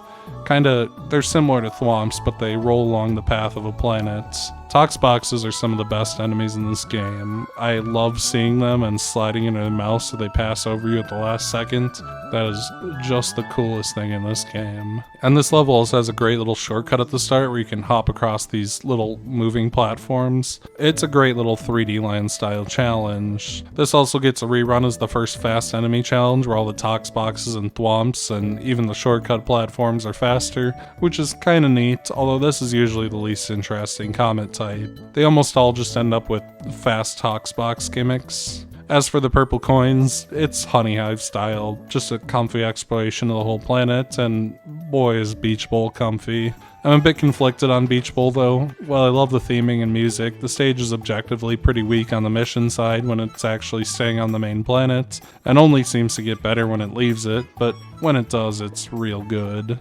They're similar to thwomps, but they roll along the path of a planet. Tox boxes are some of the best enemies in this game. I love seeing them and sliding into their mouth so they pass over you at the last second. That is just the coolest thing in this game. And this level also has a great little shortcut at the start where you can hop across these little moving platforms. It's a great little 3D line style challenge. This also gets a rerun as the first fast enemy challenge where all the tox boxes and thwomps and even the shortcut platforms are faster, which is kinda neat, although this is usually the least interesting comet type. They almost all just end up with fast tox box gimmicks. As for the purple coins, it's Honeyhive style, just a comfy exploration of the whole planet, and boy is Beach Bowl comfy. I'm a bit conflicted on Beach Bowl though. While I love the theming and music, the stage is objectively pretty weak on the mission side when it's actually staying on the main planet, and only seems to get better when it leaves it, but when it does, it's real good.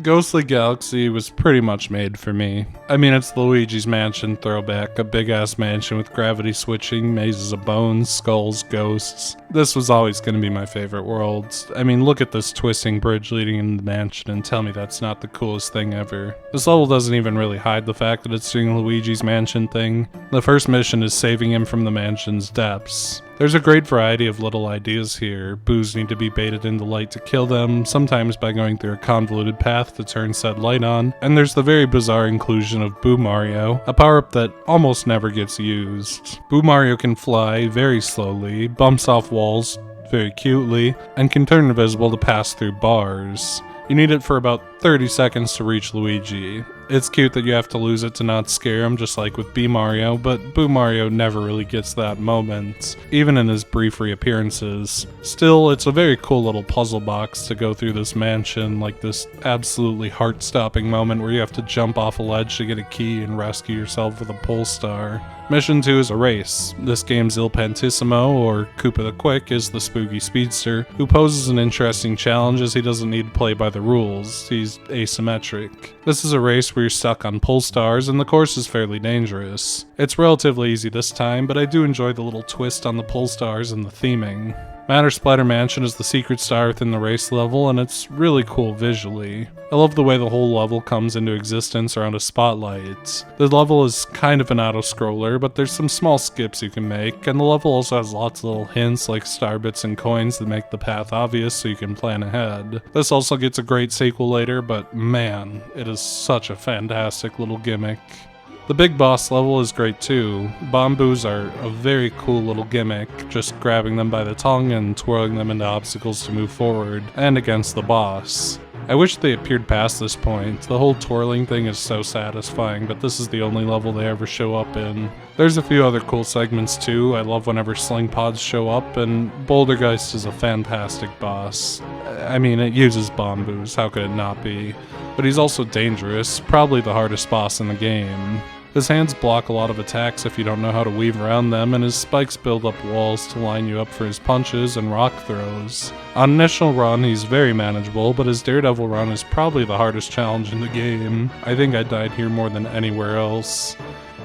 Ghostly Galaxy was pretty much made for me. I mean, it's the Luigi's Mansion throwback, a big-ass mansion with gravity switching, mazes of bones, skulls, ghosts. This was always going to be my favorite world. I mean, look at this twisting bridge leading into the mansion and tell me that's not the coolest thing ever. This level doesn't even really hide the fact that it's doing Luigi's Mansion thing. The first mission is saving him from the mansion's depths. There's a great variety of little ideas here. Boos need to be baited into light to kill them, sometimes by going through a convoluted path to turn said light on, and there's the very bizarre inclusion of Boo Mario, a power-up that almost never gets used. Boo Mario can fly very slowly, bumps off walls very cutely, and can turn invisible to pass through bars. You need it for about 30 seconds to reach Luigi. It's cute that you have to lose it to not scare him, just like with Bee Mario, but Boo Mario never really gets that moment, even in his brief reappearances. Still, it's a very cool little puzzle box to go through this mansion, like this absolutely heart-stopping moment where you have to jump off a ledge to get a key and rescue yourself with a pole star. Mission 2 is a race. This game's Il Pantissimo, or Koopa the Quick, is the spooky speedster, who poses an interesting challenge as he doesn't need to play by the rules. He's asymmetric. This is a race where you're stuck on pole stars, and the course is fairly dangerous. It's relatively easy this time, but I do enjoy the little twist on the pole stars and the theming. Matter Splatter Mansion is the secret star within the race level, and it's really cool visually. I love the way the whole level comes into existence around a spotlight. The level is kind of an auto-scroller, but there's some small skips you can make, and the level also has lots of little hints like star bits and coins that make the path obvious so you can plan ahead. This also gets a great sequel later, but man, it is such a fantastic little gimmick. The big boss level is great too. Bomboos are a very cool little gimmick, just grabbing them by the tongue and twirling them into obstacles to move forward, and against the boss. I wish they appeared past this point. The whole twirling thing is so satisfying, but this is the only level they ever show up in. There's a few other cool segments too. I love whenever Sling pods show up, and Bouldergeist is a fantastic boss. I mean, it uses Bomboos, how could it not be? But he's also dangerous, probably the hardest boss in the game. His hands block a lot of attacks if you don't know how to weave around them, and his spikes build up walls to line you up for his punches and rock throws. On initial run, he's very manageable, but his Daredevil run is probably the hardest challenge in the game. I think I died here more than anywhere else.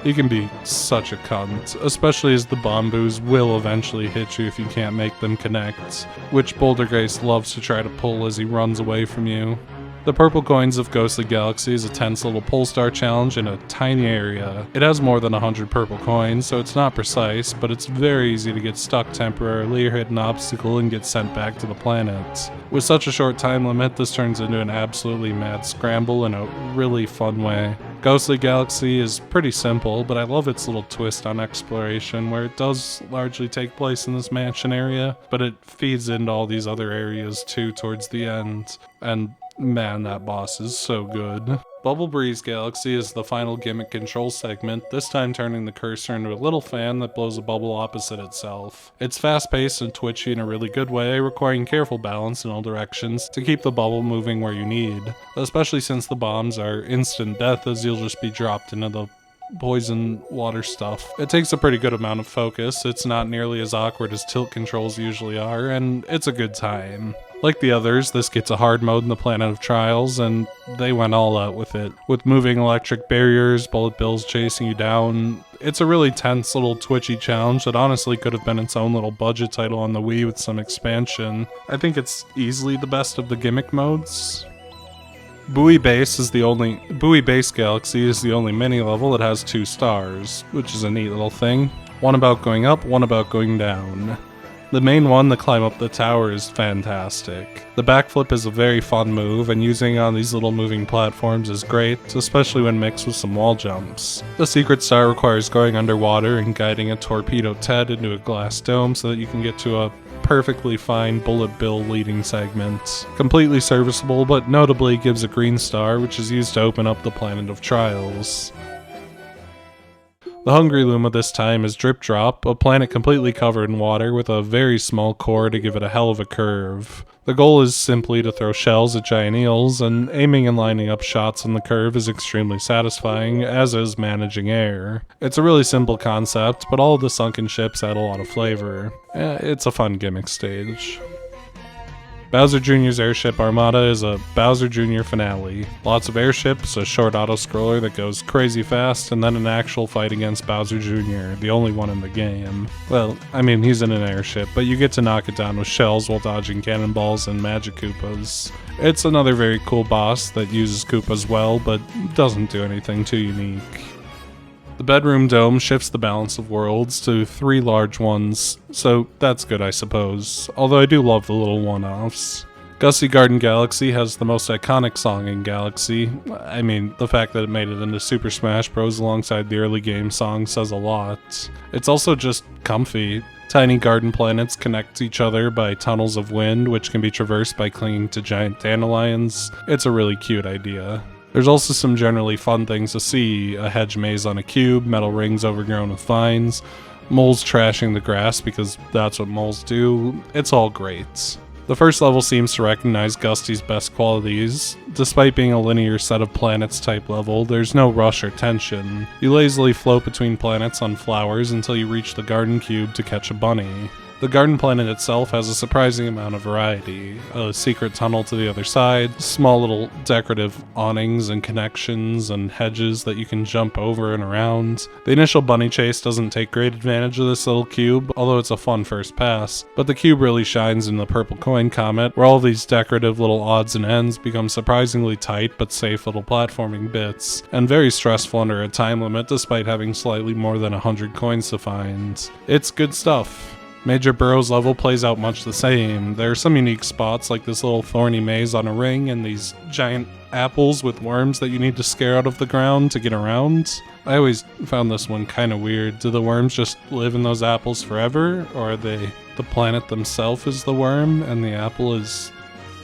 He can be such a cunt, especially as the Bomboos will eventually hit you if you can't make them connect, which Bouldergeist loves to try to pull as he runs away from you. The purple coins of Ghostly Galaxy is a tense little Polestar challenge in a tiny area. It has more than 100 purple coins, so it's not precise, but it's very easy to get stuck temporarily or hit an obstacle and get sent back to the planet. With such a short time limit, this turns into an absolutely mad scramble in a really fun way. Ghostly Galaxy is pretty simple, but I love its little twist on exploration, where it does largely take place in this mansion area, but it feeds into all these other areas too towards the end, and man, that boss is so good. Bubble Breeze Galaxy is the final gimmick control segment, this time turning the cursor into a little fan that blows a bubble opposite itself. It's fast-paced and twitchy in a really good way, requiring careful balance in all directions to keep the bubble moving where you need, especially since the bombs are instant death as you'll just be dropped into the poison water stuff. It takes a pretty good amount of focus, it's not nearly as awkward as tilt controls usually are, and it's a good time. Like the others, this gets a hard mode in the Planet of Trials, and they went all out with it. With moving electric barriers, bullet bills chasing you down, it's a really tense little twitchy challenge that honestly could have been its own little budget title on the Wii with some expansion. I think it's easily the best of the gimmick modes. Buoy Base Galaxy is the only mini level that has 2 stars, which is a neat little thing. One about going up, one about going down. The main one, the climb up the tower, is fantastic. The backflip is a very fun move, and using it on these little moving platforms is great, especially when mixed with some wall jumps. The secret star requires going underwater and guiding a torpedo Ted into a glass dome so that you can get to a perfectly fine bullet bill leading segment. Completely serviceable, but notably gives a green star, which is used to open up the Planet of Trials. The Hungry Luma this time is Drip Drop, a planet completely covered in water with a very small core to give it a hell of a curve. The goal is simply to throw shells at giant eels, and aiming and lining up shots on the curve is extremely satisfying, as is managing air. It's a really simple concept, but all of the sunken ships add a lot of flavor. It's a fun gimmick stage. Bowser Jr.'s Airship Armada is a Bowser Jr. finale. Lots of airships, a short auto-scroller that goes crazy fast, and then an actual fight against Bowser Jr., the only one in the game. Well, I mean, he's in an airship, but you get to knock it down with shells while dodging cannonballs and magic Koopas. It's another very cool boss that uses Koopas well, but doesn't do anything too unique. The bedroom dome shifts the balance of worlds to 3 large ones, so that's good I suppose, although I do love the little one-offs. Gusty Garden Galaxy has the most iconic song in Galaxy. I mean, the fact that it made it into Super Smash Bros. Alongside the early game song says a lot. It's also just comfy. Tiny garden planets connect to each other by tunnels of wind, which can be traversed by clinging to giant dandelions. It's a really cute idea. There's also some generally fun things to see: a hedge maze on a cube, metal rings overgrown with vines, moles trashing the grass because that's what moles do. It's all great. The first level seems to recognize Gusty's best qualities. Despite being a linear set of planets type level, there's no rush or tension. You lazily float between planets on flowers until you reach the garden cube to catch a bunny. The garden planet itself has a surprising amount of variety. A secret tunnel to the other side, small little decorative awnings and connections and hedges that you can jump over and around. The initial bunny chase doesn't take great advantage of this little cube, although it's a fun first pass, but the cube really shines in the purple coin comet, where all these decorative little odds and ends become surprisingly tight but safe little platforming bits, and very stressful under a time limit despite having slightly more than 100 coins to find. It's good stuff. Major Burrow's level plays out much the same. There are some unique spots like this little thorny maze on a ring and these giant apples with worms that you need to scare out of the ground to get around. I always found this one kind of weird. Do the worms just live in those apples forever, or are they the planet themselves is the worm and the apple is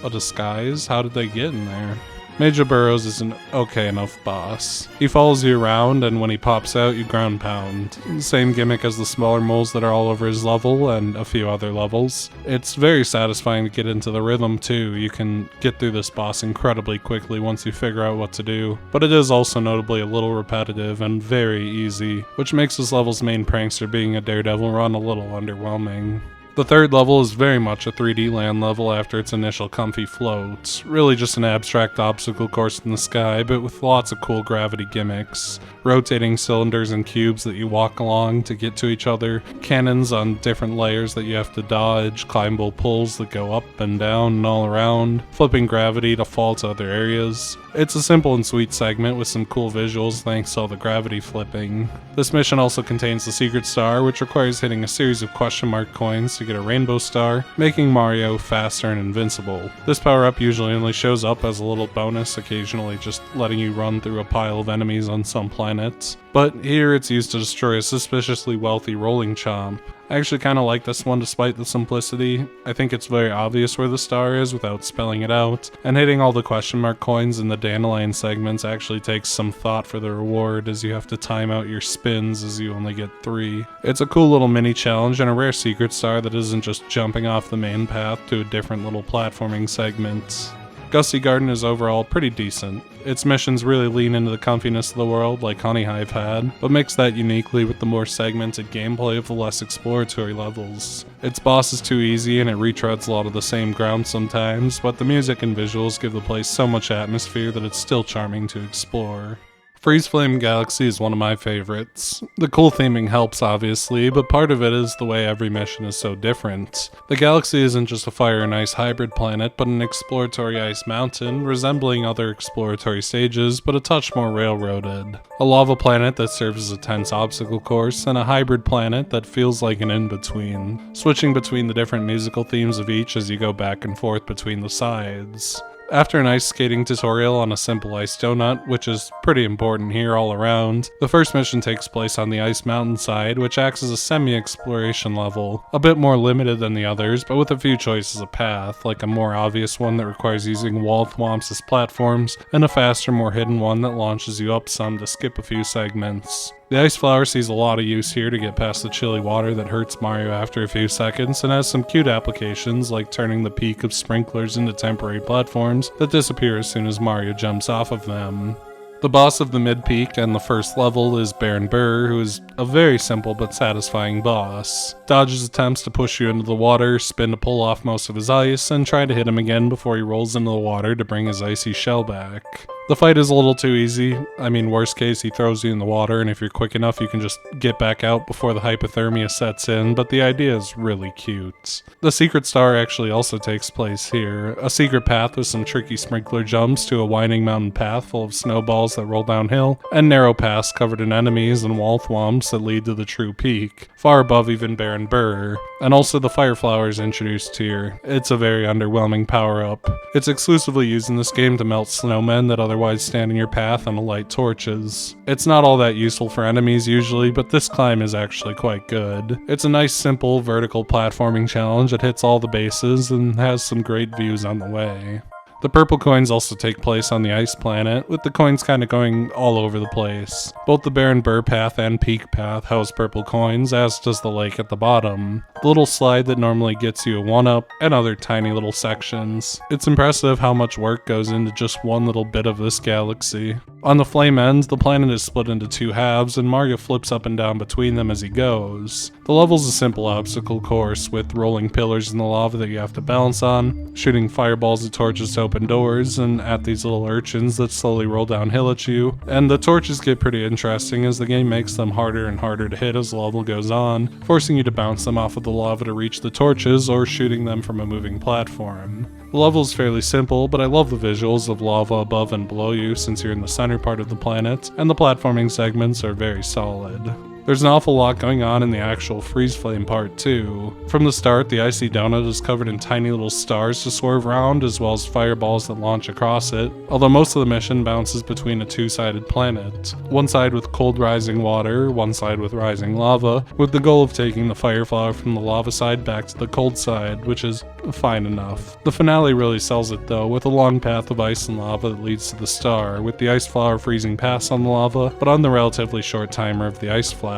a disguise? How did they get in there? Major Burrows is an okay enough boss. He follows you around, and when he pops out, you ground pound. Same gimmick as the smaller moles that are all over his level and a few other levels. It's very satisfying to get into the rhythm too. You can get through this boss incredibly quickly once you figure out what to do, but it is also notably a little repetitive and very easy, which makes this level's main prankster being a daredevil run a little underwhelming. The third level is very much a 3D land level after its initial comfy float. Really just an abstract obstacle course in the sky, but with lots of cool gravity gimmicks. Rotating cylinders and cubes that you walk along to get to each other, cannons on different layers that you have to dodge, climbable pulls that go up and down and all around, flipping gravity to fall to other areas. It's a simple and sweet segment with some cool visuals thanks to all the gravity flipping. This mission also contains the secret star, which requires hitting a series of question mark coins to get a rainbow star, making Mario faster and invincible. This power-up usually only shows up as a little bonus, occasionally just letting you run through a pile of enemies on some planets. But here it's used to destroy a suspiciously wealthy rolling chomp. I actually kind of like this one despite the simplicity. I think it's very obvious where the star is without spelling it out, and hitting all the question mark coins in the dandelion segments actually takes some thought for the reward, as you have to time out your spins as you only get 3. It's a cool little mini challenge and a rare secret star that isn't just jumping off the main path to a different little platforming segment. Gusty Garden is overall pretty decent. Its missions really lean into the comfiness of the world like Honeyhive had, but mix that uniquely with the more segmented gameplay of the less exploratory levels. Its boss is too easy and it retreads a lot of the same ground sometimes, but the music and visuals give the place so much atmosphere that it's still charming to explore. Freezeflame Galaxy is one of my favorites. The cool theming helps obviously, but part of it is the way every mission is so different. The galaxy isn't just a fire and ice hybrid planet, but an exploratory ice mountain, resembling other exploratory stages, but a touch more railroaded. A lava planet that serves as a tense obstacle course, and a hybrid planet that feels like an in-between, switching between the different musical themes of each as you go back and forth between the sides. After an ice skating tutorial on a simple ice donut, which is pretty important here all around, the first mission takes place on the ice mountainside, which acts as a semi-exploration level, a bit more limited than the others, but with a few choices of path, like a more obvious one that requires using wall thwomps as platforms, and a faster, more hidden one that launches you up some to skip a few segments. The ice flower sees a lot of use here to get past the chilly water that hurts Mario after a few seconds, and has some cute applications like turning the peak of sprinklers into temporary platforms that disappear as soon as Mario jumps off of them. The The boss of the mid-peak and the first level is Baron Burr, who is a very simple but satisfying boss. Dodges attempts to push you into the water, spin to pull off most of his ice, and try to hit him again before he rolls into the water to bring his icy shell back. The fight is a little too easy. I mean, worst case, he throws you in the water, and if you're quick enough, you can just get back out before the hypothermia sets in, but the idea is really cute. The secret star actually also takes place here. A secret path with some tricky sprinkler jumps to a winding mountain path full of snowballs that roll downhill, and narrow paths covered in enemies and wall thwomps that lead to the true peak, far above even Baron Burr. And also the fire flower is introduced here. It's a very underwhelming power-up. It's exclusively used in this game to melt snowmen that otherwise stand in your path and to light torches. It's not all that useful for enemies usually, but this climb is actually quite good. It's a nice simple vertical platforming challenge that hits all the bases and has some great views on the way. The purple coins also take place on the ice planet, with the coins kind of going all over the place. Both the Baron Burr path and peak path house purple coins, as does the lake at the bottom. The little slide that normally gets you a 1-up, and other tiny little sections. It's impressive how much work goes into just one little bit of this galaxy. On the flame ends, the planet is split into two halves, and Mario flips up and down between them as he goes. The level's a simple obstacle course, with rolling pillars in the lava that you have to balance on, shooting fireballs at torches to open doors, and at these little urchins that slowly roll downhill at you. And the torches get pretty interesting as the game makes them harder and harder to hit as the level goes on, forcing you to bounce them off of the lava to reach the torches, or shooting them from a moving platform. The level is fairly simple, but I love the visuals of lava above and below you since you're in the center part of the planet, and the platforming segments are very solid. There's an awful lot going on in the actual Freezeflame part too. From the start, the icy donut is covered in tiny little stars to swerve around, as well as fireballs that launch across it, although most of the mission bounces between a two-sided planet. One side with cold rising water, one side with rising lava, with the goal of taking the fire flower from the lava side back to the cold side, which is fine enough. The finale really sells it though, with a long path of ice and lava that leads to the star, with the ice flower freezing past on the lava, but on the relatively short timer of the ice flower.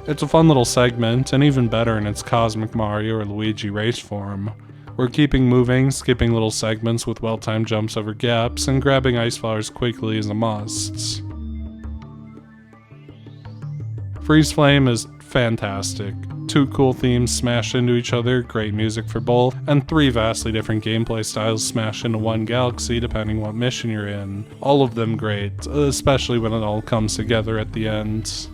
It's a fun little segment, and even better in its Cosmic Mario or Luigi race form. We're keeping moving, skipping little segments with well-timed jumps over gaps, and grabbing ice flowers quickly is a must. Freezeflame is fantastic. Two cool themes smashed into each other, great music for both, and three vastly different gameplay styles smashed into one galaxy depending what mission you're in. All of them great, especially when it all comes together at the end.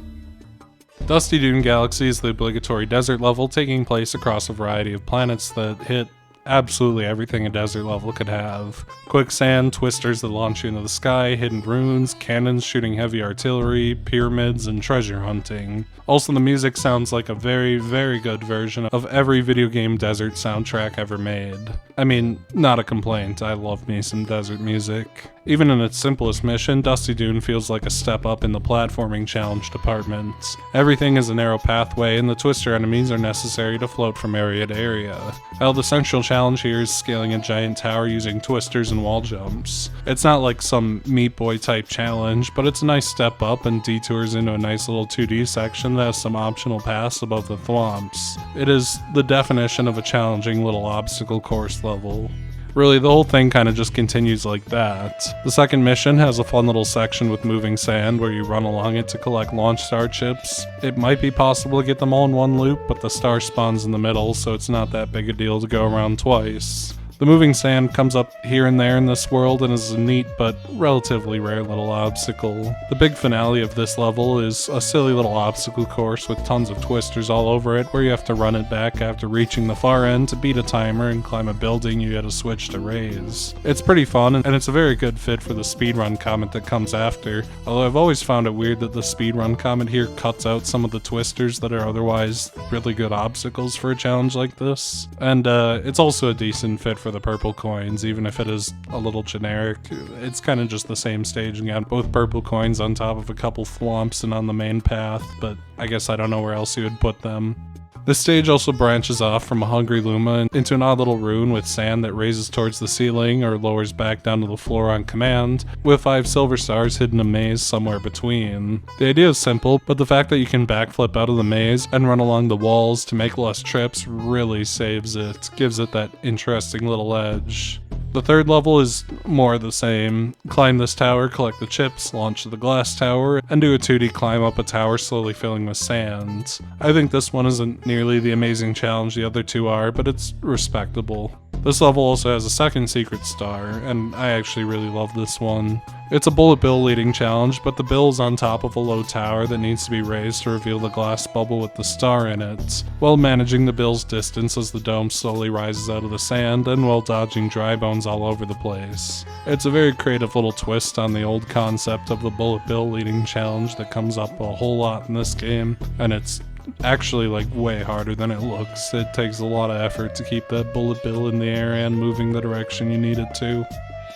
Dusty Dune Galaxy is the obligatory desert level, taking place across a variety of planets that hit absolutely everything a desert level could have. Quicksand, twisters that launch you into the sky, hidden ruins, cannons shooting heavy artillery, pyramids, and treasure hunting. Also, the music sounds like a very, very good version of every video game desert soundtrack ever made. I mean, not a complaint, I love me some desert music. Even in its simplest mission, Dusty Dune feels like a step up in the platforming challenge department. Everything is a narrow pathway, and the twister enemies are necessary to float from area to area. While the central challenge here is scaling a giant tower using twisters and wall jumps. It's not like some Meat Boy type challenge, but it's a nice step up and detours into a nice little 2D section that has some optional paths above the thwomps. It is the definition of a challenging little obstacle course level. Really, the whole thing kind of just continues like that. The second mission has a fun little section with moving sand where you run along it to collect launch star chips. It might be possible to get them all in one loop, but the star spawns in the middle, so it's not that big a deal to go around twice. The moving sand comes up here and there in this world and is a neat but relatively rare little obstacle. The big finale of this level is a silly little obstacle course with tons of twisters all over it where you have to run it back after reaching the far end to beat a timer and climb a building you get a switch to raise. It's pretty fun and it's a very good fit for the speedrun comment that comes after, although I've always found it weird that the speedrun comment here cuts out some of the twisters that are otherwise really good obstacles for a challenge like this. And it's also a decent fit for the purple coins, even if it is a little generic. It's kind of just the same stage, and you got both purple coins on top of a couple thwomps and on the main path, but I guess I don't know where else you would put them. This stage also branches off from a Hungry Luma into an odd little rune with sand that raises towards the ceiling or lowers back down to the floor on command, with 5 silver stars hidden in a maze somewhere between. The idea is simple, but the fact that you can backflip out of the maze and run along the walls to make less trips really saves it, gives it that interesting little edge. The third level is more of the same. Climb this tower, collect the chips, launch to the glass tower, and do a 2D climb up a tower slowly filling with sand. I think this one isn't nearly the amazing challenge the other two are, but it's respectable. This level also has a second secret star, and I actually really love this one. It's a bullet bill leading challenge, but the bill is on top of a low tower that needs to be raised to reveal the glass bubble with the star in it, while managing the bill's distance as the dome slowly rises out of the sand, and while dodging dry bones all over the place. It's a very creative little twist on the old concept of the bullet bill leading challenge that comes up a whole lot in this game, and it's actually like way harder than it looks. It takes a lot of effort to keep that bullet bill in the air and moving the direction you need it to.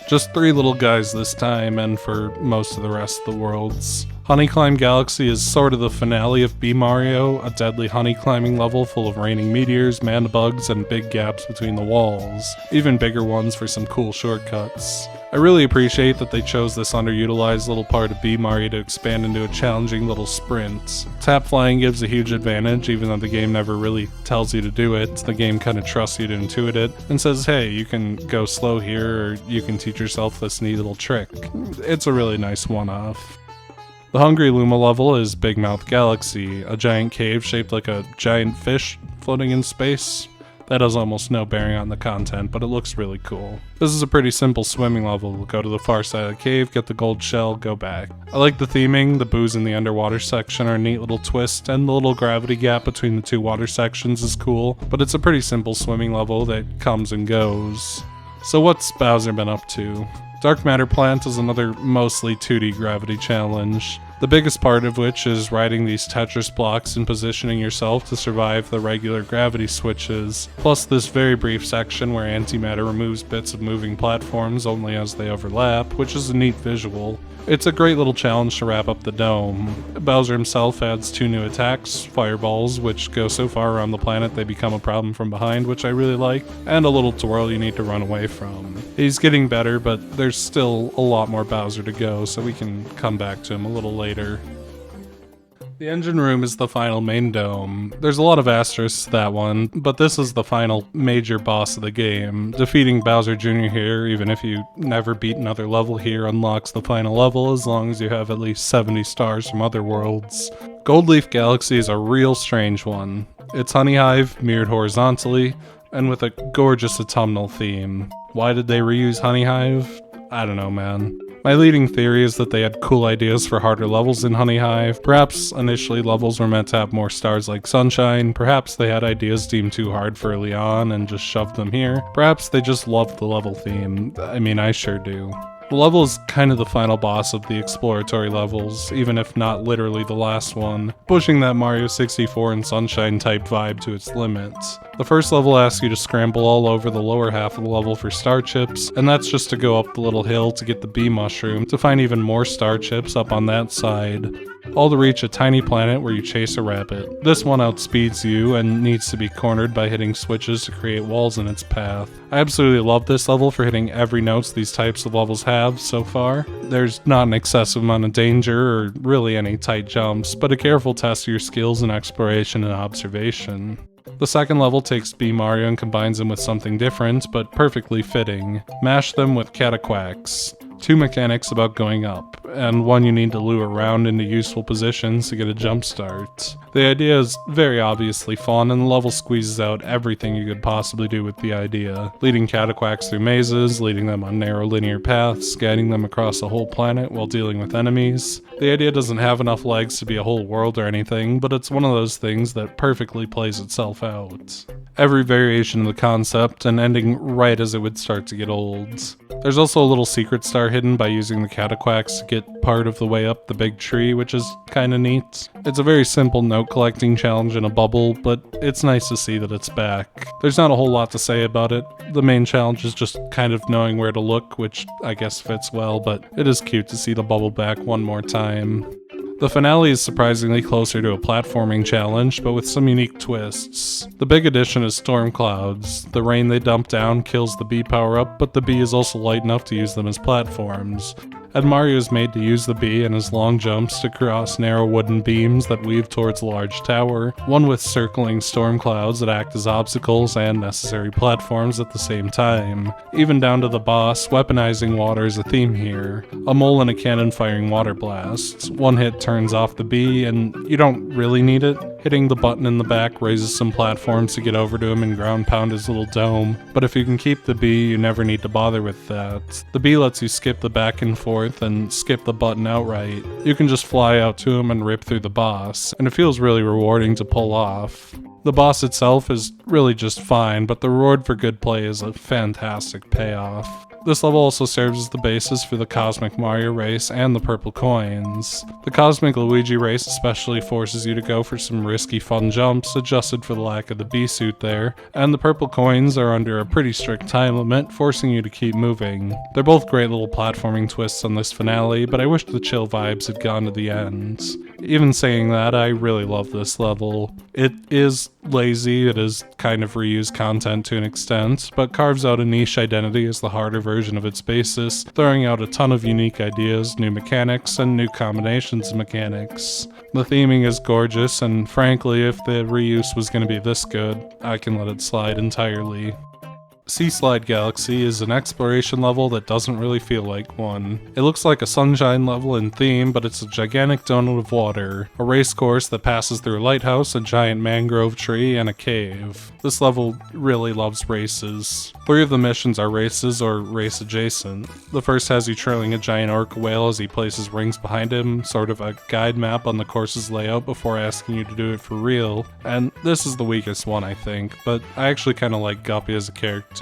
Just 3 little guys this time, and for most of the rest of the worlds. Honeycllimb Galaxy is sort of the finale of B Mario, a deadly honey climbing level full of raining meteors, mana bugs, and big gaps between the walls. Even bigger ones for some cool shortcuts. I really appreciate that they chose this underutilized little part of B Mario to expand into a challenging little sprint. Tap flying gives a huge advantage, even though the game never really tells you to do it. The game kind of trusts you to intuit it, and says, hey, you can go slow here, or you can teach yourself this neat little trick. It's a really nice one-off. The Hungry Luma level is Bigmouth Galaxy, a giant cave shaped like a giant fish floating in space. That has almost no bearing on the content, but it looks really cool. This is a pretty simple swimming level. Go to the far side of the cave, get the gold shell, go back. I like the theming, the booze in the underwater section are a neat little twist, and the little gravity gap between the 2 water sections is cool, but it's a pretty simple swimming level that comes and goes. So what's Bowser been up to? Dark Matter Plant is another mostly 2D gravity challenge. The biggest part of which is riding these Tetris blocks and positioning yourself to survive the regular gravity switches, plus this very brief section where antimatter removes bits of moving platforms only as they overlap, which is a neat visual. It's a great little challenge to wrap up the dome. Bowser himself adds 2 new attacks, fireballs, which go so far around the planet they become a problem from behind, which I really like, and a little twirl you need to run away from. He's getting better, but there's still a lot more Bowser to go, so we can come back to him a little later. The engine room is the final main dome. There's a lot of asterisks to that one, but this is the final major boss of the game. Defeating Bowser Jr. here, even if you never beat another level here, unlocks the final level as long as you have at least 70 stars from other worlds. Gold Leaf Galaxy is a real strange one. It's Honeyhive mirrored horizontally, and with a gorgeous autumnal theme. Why did they reuse Honeyhive? I don't know, man. My leading theory is that they had cool ideas for harder levels in Honeyhive. Perhaps initially levels were meant to have more stars like Sunshine. Perhaps they had ideas deemed too hard for early on and just shoved them here. Perhaps they just loved the level theme. I mean, I sure do. The level is kind of the final boss of the exploratory levels, even if not literally the last one, pushing that Mario 64 and Sunshine type vibe to its limits. The first level asks you to scramble all over the lower half of the level for star chips, and that's just to go up the little hill to get the bee mushroom, to find even more star chips up on that side. All to reach a tiny planet where you chase a rabbit. This one outspeeds you and needs to be cornered by hitting switches to create walls in its path. I absolutely love this level for hitting every notes these types of levels have so far. There's not an excessive amount of danger or really any tight jumps, but a careful test of your skills in exploration and observation. The second level takes B Mario and combines them with something different, but perfectly fitting. Mash them with Cataquacks. 2 mechanics about going up, and one you need to lure around into useful positions to get a jump start. The idea is very obviously fun, and the level squeezes out everything you could possibly do with the idea. Leading Cataquacks through mazes, leading them on narrow linear paths, guiding them across a whole planet while dealing with enemies. The idea doesn't have enough legs to be a whole world or anything, but it's one of those things that perfectly plays itself out. Every variation of the concept, and ending right as it would start to get old. There's also a little secret star hidden by using the Cataquacks to get part of the way up the big tree, which is kinda neat. It's a very simple note collecting challenge in a bubble, but it's nice to see that it's back. There's not a whole lot to say about it. The main challenge is just kind of knowing where to look, which I guess fits well, but it is cute to see the bubble back one more time. The finale is surprisingly closer to a platforming challenge, but with some unique twists. The big addition is storm clouds. The rain they dump down kills the bee power-up, but the bee is also light enough to use them as platforms. and Mario is made to use the bee and his long jumps to cross narrow wooden beams that weave towards a large tower, one with circling storm clouds that act as obstacles and necessary platforms at the same time. Even down to the boss, weaponizing water is a theme here. A mole and a cannon firing water blasts. One hit turns off the bee, and you don't really need it. Hitting the button in the back raises some platforms to get over to him and ground pound his little dome, but if you can keep the bee, you never need to bother with that. The bee lets you skip the back and forth and skip the button outright. You can just fly out to him and rip through the boss, and it feels really rewarding to pull off. The boss itself is really just fine, but the reward for good play is a fantastic payoff. This level also serves as the basis for the Cosmic Mario race and the purple coins. The Cosmic Luigi race especially forces you to go for some risky fun jumps, adjusted for the lack of the bee suit there, and the purple coins are under a pretty strict time limit, forcing you to keep moving. They're both great little platforming twists on this finale, but I wish the chill vibes had gone to the end. Even saying that, I really love this level. It is lazy, it is kind of reused content to an extent, but carves out a niche identity as the harder version of its basis, throwing out a ton of unique ideas, new mechanics, and new combinations of mechanics. The theming is gorgeous, and frankly, if the reuse was going to be this good, I can let it slide entirely. Sea Slide Galaxy is an exploration level that doesn't really feel like one. It looks like a sunshine level in theme, but it's a gigantic donut of water, a race course that passes through a lighthouse, a giant mangrove tree, and a cave. This level really loves races. 3 of the missions are races or race adjacent. The first has you trailing a giant orca whale as he places rings behind him, sort of a guide map on the course's layout before asking you to do it for real. And this is the weakest one, I think, but I actually kinda like Guppy as a character.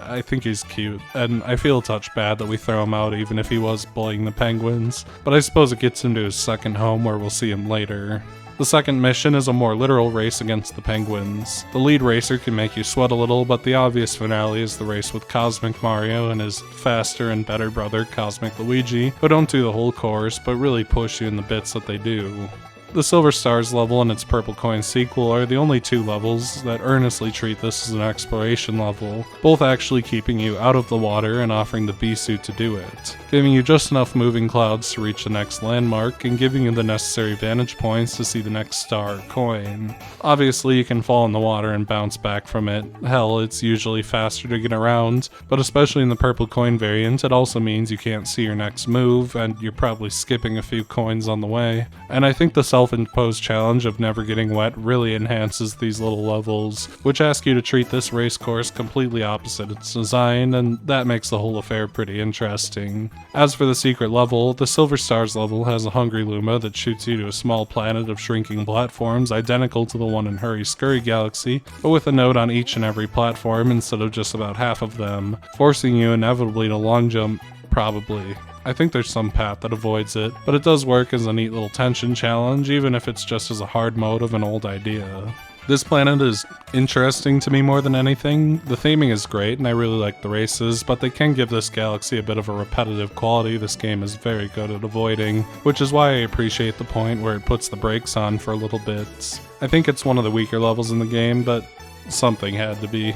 I think he's cute, and I feel a touch bad that we throw him out even if he was bullying the penguins, but I suppose it gets him to his second home where we'll see him later. The second mission is a more literal race against the penguins. The lead racer can make you sweat a little, but the obvious finale is the race with Cosmic Mario and his faster and better brother Cosmic Luigi, who don't do the whole course, but really push you in the bits that they do. The Silver Stars level and its Purple Coin sequel are the only 2 levels that earnestly treat this as an exploration level, both actually keeping you out of the water and offering the bee suit to do it, giving you just enough moving clouds to reach the next landmark and giving you the necessary vantage points to see the next star or coin. Obviously, you can fall in the water and bounce back from it. Hell, it's usually faster to get around, but especially in the Purple Coin variant, it also means you can't see your next move, and you're probably skipping a few coins on the way. And I think the self-imposed challenge of never getting wet really enhances these little levels, which ask you to treat this race course completely opposite its design, and that makes the whole affair pretty interesting. As for the secret level, the Silver Stars level has a hungry Luma that shoots you to a small planet of shrinking platforms identical to the one in Hurry-Scurry Galaxy, but with a note on each and every platform instead of just about half of them, forcing you inevitably to long jump, probably. I think there's some path that avoids it, but it does work as a neat little tension challenge, even if it's just as a hard mode of an old idea. This planet is interesting to me more than anything. The theming is great, and I really like the races, but they can give this galaxy a bit of a repetitive quality this game is very good at avoiding, which is why I appreciate the point where it puts the brakes on for a little bit. I think it's one of the weaker levels in the game, but something had to be.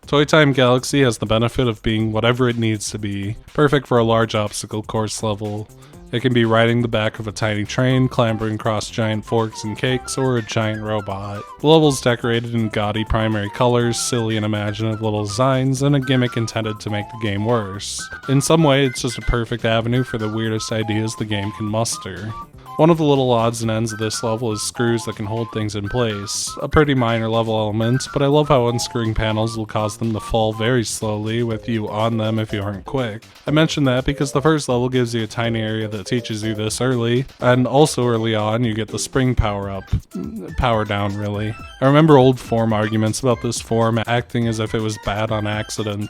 Toy Time Galaxy has the benefit of being whatever it needs to be, perfect for a large obstacle course level. It can be riding the back of a tiny train, clambering across giant forks and cakes, or a giant robot. The level's decorated in gaudy primary colors, silly and imaginative little designs, and a gimmick intended to make the game worse. In some way, it's just a perfect avenue for the weirdest ideas the game can muster. One of the little odds and ends of this level is screws that can hold things in place. A pretty minor level element, but I love how unscrewing panels will cause them to fall very slowly with you on them if you aren't quick. I mention that because the first level gives you a tiny area that teaches you this early, and also early on you get the spring power up. Power down, really. I remember old forum arguments about this form acting as if it was bad on accident.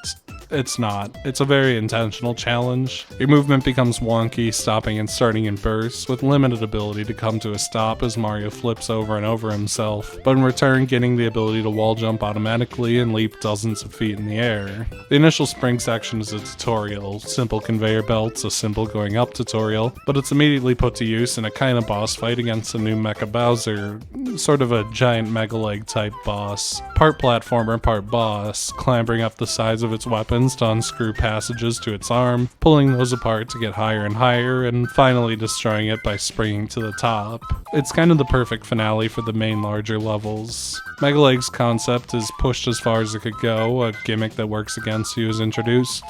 It's not. It's a very intentional challenge. Your movement becomes wonky, stopping and starting in bursts, with limited ability to come to a stop as Mario flips over and over himself, but in return getting the ability to wall jump automatically and leap dozens of feet in the air. The initial spring section is a tutorial, simple conveyor belts, a simple going up tutorial, but it's immediately put to use in a kind of boss fight against a new Mecha Bowser, sort of a giant Megaleg type boss. Part platformer, part boss, clambering up the sides of its weapons to unscrew passages to its arm, pulling those apart to get higher and higher, and finally destroying it by springing to the top. It's kind of the perfect finale for the main larger levels. Megaleg's concept is pushed as far as it could go. A gimmick that works against you is introduced,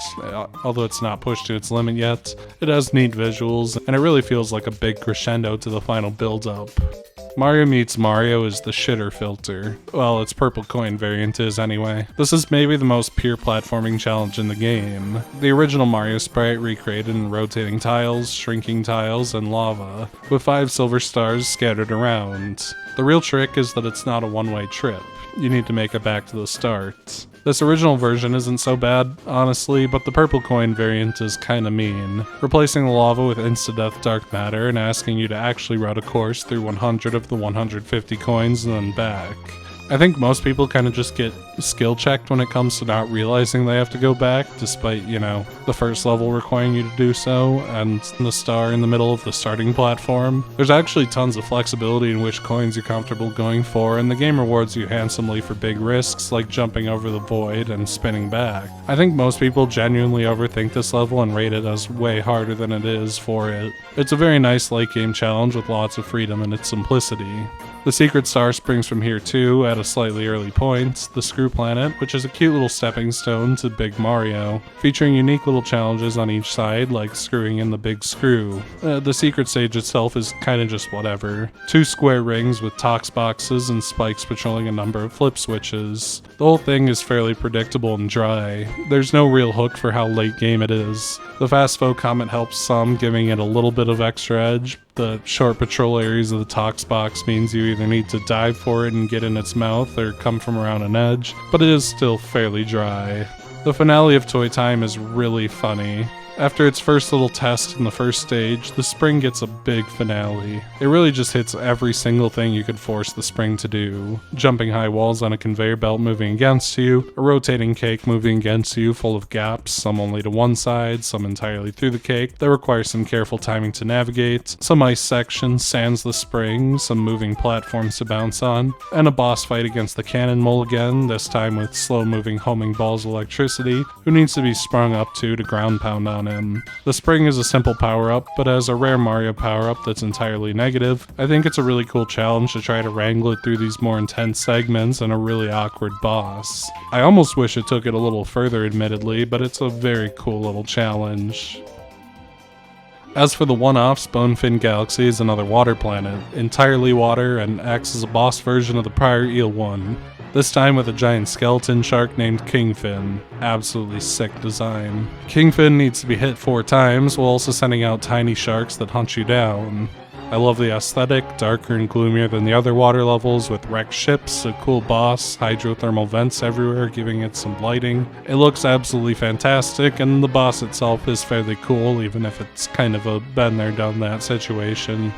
although it's not pushed to its limit yet. It has neat visuals, and it really feels like a big crescendo to the final build-up. Mario Meets Mario is the shitter filter. Well, its purple coin variant is anyway. This is maybe the most pure platforming challenge in the game. The original Mario sprite recreated in rotating tiles, shrinking tiles, and lava, with 5 silver stars scattered around. The real trick is that it's not a one-way trip. You need to make it back to the start. This original version isn't so bad, honestly, but the purple coin variant is kinda mean, replacing the lava with insta-death dark matter and asking you to actually route a course through 100 of the 150 coins and then back. I think most people kind of just get skill checked when it comes to not realizing they have to go back, despite, the first level requiring you to do so, and the star in the middle of the starting platform. There's actually tons of flexibility in which coins you're comfortable going for, and the game rewards you handsomely for big risks like jumping over the void and spinning back. I think most people genuinely overthink this level and rate it as way harder than it is for it. It's a very nice late game challenge with lots of freedom in its simplicity. The secret star springs from here too, at a slightly early point, the Screw Planet, which is a cute little stepping stone to Big Mario, featuring unique little challenges on each side, like screwing in the big screw. The secret stage itself is kinda just whatever. 2 square rings with tox boxes and spikes patrolling a number of flip switches. The whole thing is fairly predictable and dry. There's no real hook for how late game it is. The fast foe comet helps some, giving it a little bit of extra edge. The short patrol areas of the tox box means you either need to dive for it and get in its mouth or come from around an edge, but it is still fairly dry. The finale of Toy Time is really funny. After its first little test in the first stage, the spring gets a big finale. It really just hits every single thing you could force the spring to do. Jumping high walls on a conveyor belt moving against you, a rotating cake moving against you full of gaps, some only to one side, some entirely through the cake, that requires some careful timing to navigate, some ice sections sands the spring, some moving platforms to bounce on, and a boss fight against the cannon mole again, this time with slow-moving homing balls of electricity, who needs to be sprung up to ground pound on him. The spring is a simple power-up, but as a rare Mario power-up that's entirely negative, I think it's a really cool challenge to try to wrangle it through these more intense segments and a really awkward boss. I almost wish it took it a little further, admittedly, but it's a very cool little challenge. As for the one-offs, Bonefin Galaxy is another water planet, entirely water, and acts as a boss version of the prior Eel one. This time with a giant skeleton shark named Kingfin. Absolutely sick design. Kingfin needs to be hit 4 times while also sending out tiny sharks that hunt you down. I love the aesthetic, darker and gloomier than the other water levels, with wrecked ships, a cool boss, hydrothermal vents everywhere giving it some lighting. It looks absolutely fantastic, and the boss itself is fairly cool, even if it's kind of a been there done that situation.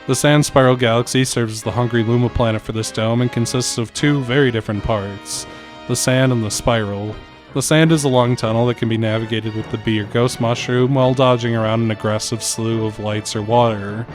The Sand Spiral Galaxy serves as the hungry Luma planet for this dome and consists of 2 very different parts, the sand and the spiral. The sand is a long tunnel that can be navigated with the bee or ghost mushroom while dodging around an aggressive slew of lights or water.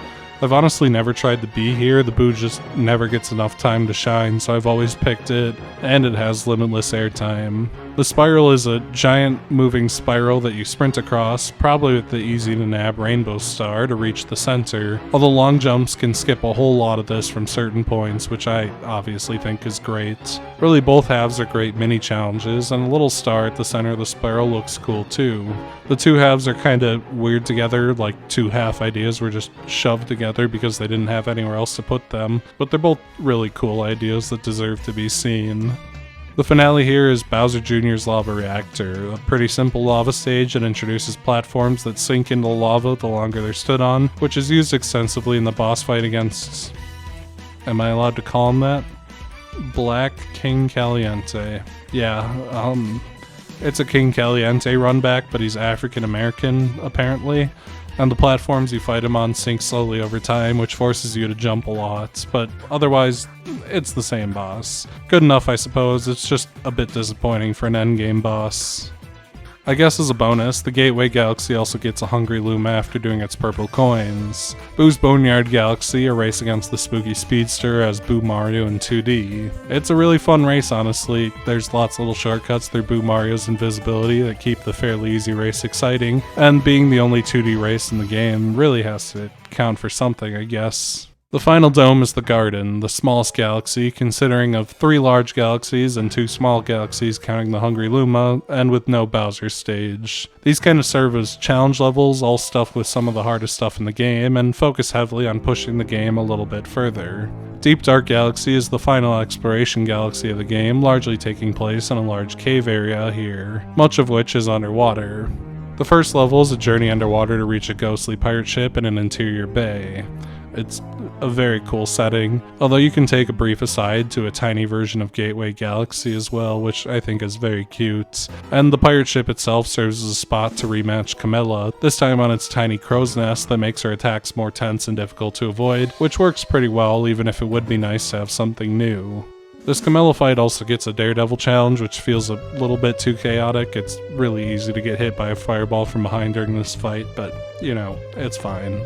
I've honestly never tried the bee here, the boo just never gets enough time to shine, so I've always picked it, and it has limitless airtime. The spiral is a giant moving spiral that you sprint across, probably with the easy-to-nab rainbow star to reach the center, although long jumps can skip a whole lot of this from certain points, which I obviously think is great. Really, both halves are great mini-challenges, and a little star at the center of the spiral looks cool too. The 2 halves are kinda weird together, like 2 half ideas were just shoved together because they didn't have anywhere else to put them, but they're both really cool ideas that deserve to be seen. The finale here is Bowser Jr.'s Lava Reactor, a pretty simple lava stage that introduces platforms that sink into the lava the longer they're stood on, which is used extensively in the boss fight against... am I allowed to call him that? Black King Caliente. Yeah, it's a King Caliente run back, but he's African American, apparently. And the platforms you fight him on sink slowly over time, which forces you to jump a lot, but otherwise, it's the same boss. Good enough, I suppose, it's just a bit disappointing for an endgame boss. I guess as a bonus, the Gateway Galaxy also gets a Hungry Loom after doing its purple coins. Boo's Boneyard Galaxy, a race against the spooky speedster as Boo Mario in 2D. It's a really fun race, honestly. There's lots of little shortcuts through Boo Mario's invisibility that keep the fairly easy race exciting, and being the only 2D race in the game really has to count for something, I guess. The final dome is the Garden, the smallest galaxy, considering of 3 large galaxies and 2 small galaxies counting the Hungry Luma, and with no Bowser stage. These kind of serve as challenge levels, all stuffed with some of the hardest stuff in the game, and focus heavily on pushing the game a little bit further. Deep Dark Galaxy is the final exploration galaxy of the game, largely taking place in a large cave area here, much of which is underwater. The first level is a journey underwater to reach a ghostly pirate ship in an interior bay. It's a very cool setting, although you can take a brief aside to a tiny version of Gateway Galaxy as well, which I think is very cute. And the pirate ship itself serves as a spot to rematch Camilla, this time on its tiny crow's nest that makes her attacks more tense and difficult to avoid, which works pretty well even if it would be nice to have something new. This Camilla fight also gets a Daredevil challenge, which feels a little bit too chaotic. It's really easy to get hit by a fireball from behind during this fight, but, you know, it's fine.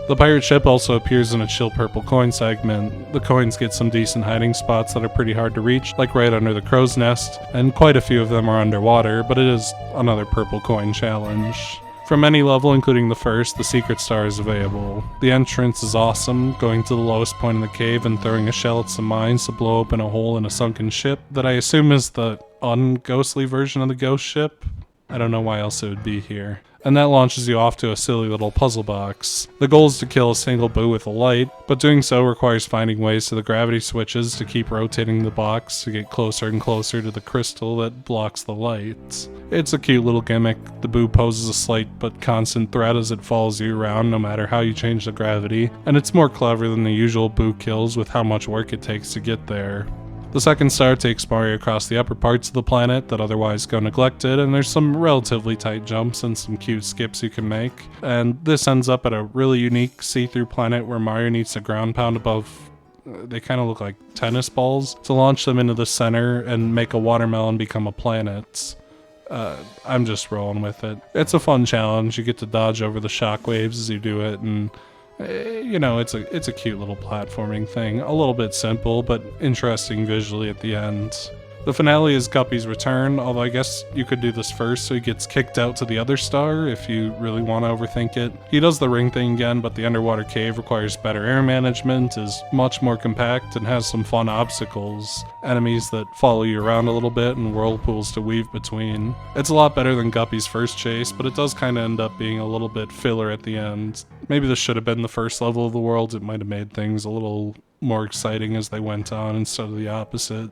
The pirate ship also appears in a chill purple coin segment. The coins get some decent hiding spots that are pretty hard to reach, like right under the crow's nest, and quite a few of them are underwater, but it is another purple coin challenge. From any level, including the first, the secret star is available. The entrance is awesome, going to the lowest point in the cave and throwing a shell at some mines to blow open a hole in a sunken ship that I assume is the unghostly version of the ghost ship. I don't know why else it would be here. And that launches you off to a silly little puzzle box. The goal is to kill a single Boo with a light, but doing so requires finding ways to the gravity switches to keep rotating the box to get closer and closer to the crystal that blocks the light. It's a cute little gimmick. The Boo poses a slight but constant threat as it follows you around no matter how you change the gravity, and it's more clever than the usual Boo kills with how much work it takes to get there. The second star takes Mario across the upper parts of the planet that otherwise go neglected, and there's some relatively tight jumps and some cute skips you can make. And this ends up at a really unique see-through planet where Mario needs to ground pound above, they kind of look like tennis balls, to launch them into the center and make a watermelon become a planet. I'm just rolling with it. It's a fun challenge. You get to dodge over the shockwaves as you do it, and you know, it's a cute little platforming thing. A little bit simple, but interesting visually at the end. The finale is Guppy's return, although I guess you could do this first so he gets kicked out to the other star if you really want to overthink it. He does the ring thing again, but the underwater cave requires better air management, is much more compact, and has some fun obstacles. Enemies that follow you around a little bit and whirlpools to weave between. It's a lot better than Guppy's first chase, but it does kind of end up being a little bit filler at the end. Maybe this should have been the first level of the world. It might have made things a little more exciting as they went on instead of the opposite.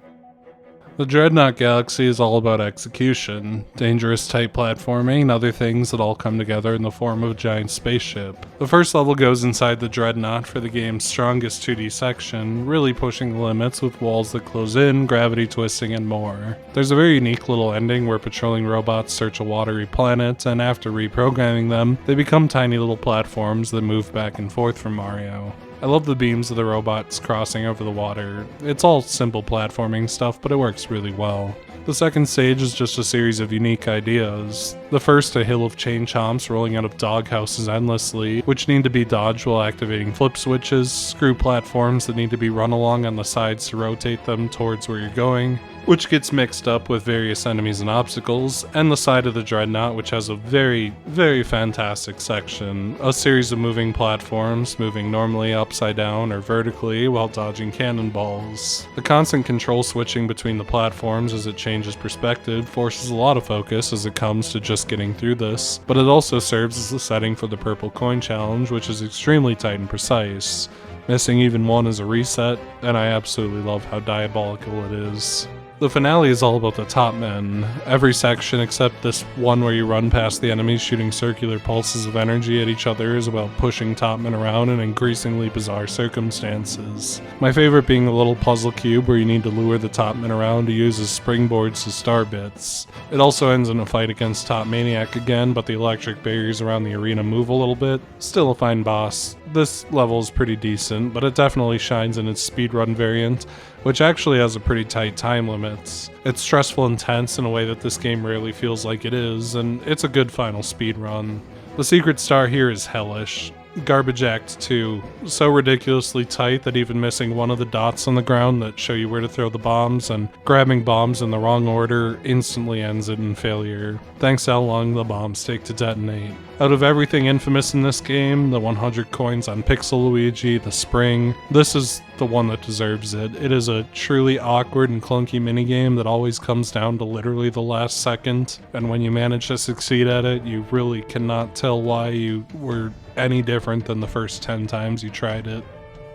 The Dreadnought Galaxy is all about execution, dangerous type platforming, and other things that all come together in the form of a giant spaceship. The first level goes inside the Dreadnought for the game's strongest 2D section, really pushing the limits with walls that close in, gravity twisting, and more. There's a very unique little ending where patrolling robots search a watery planet, and after reprogramming them, they become tiny little platforms that move back and forth from Mario. I love the beams of the robots crossing over the water. It's all simple platforming stuff, but it works really well. The second stage is just a series of unique ideas. The first, a hill of chain chomps rolling out of doghouses endlessly, which need to be dodged while activating flip switches, screw platforms that need to be run along on the sides to rotate them towards where you're going, which gets mixed up with various enemies and obstacles, and the side of the Dreadnought, which has a very, very fantastic section. A series of moving platforms, moving normally upside down or vertically while dodging cannonballs. The constant control switching between the platforms as it changes perspective forces a lot of focus as it comes to just getting through this, but it also serves as the setting for the purple coin challenge, which is extremely tight and precise. Missing even one is a reset, and I absolutely love how diabolical it is. The finale is all about the top men. Every section except this one where you run past the enemies shooting circular pulses of energy at each other is about pushing top men around in increasingly bizarre circumstances. My favorite being the little puzzle cube where you need to lure the top men around to use as springboards to star bits. It also ends in a fight against Top Maniac again, but the electric barriers around the arena move a little bit. Still a fine boss. This level is pretty decent, but it definitely shines in its speedrun variant, which actually has a pretty tight time limit. It's stressful and tense in a way that this game rarely feels like it is, and it's a good final speedrun. The secret star here is hellish. Garbage Act 2, so ridiculously tight that even missing one of the dots on the ground that show you where to throw the bombs and grabbing bombs in the wrong order instantly ends it in failure, thanks to how long the bombs take to detonate. Out of everything infamous in this game, the 100 coins on Pixel Luigi, the spring, this is the one that deserves it. It is a truly awkward and clunky minigame that always comes down to literally the last second, and when you manage to succeed at it, you really cannot tell why you were any different than the first 10 times you tried it.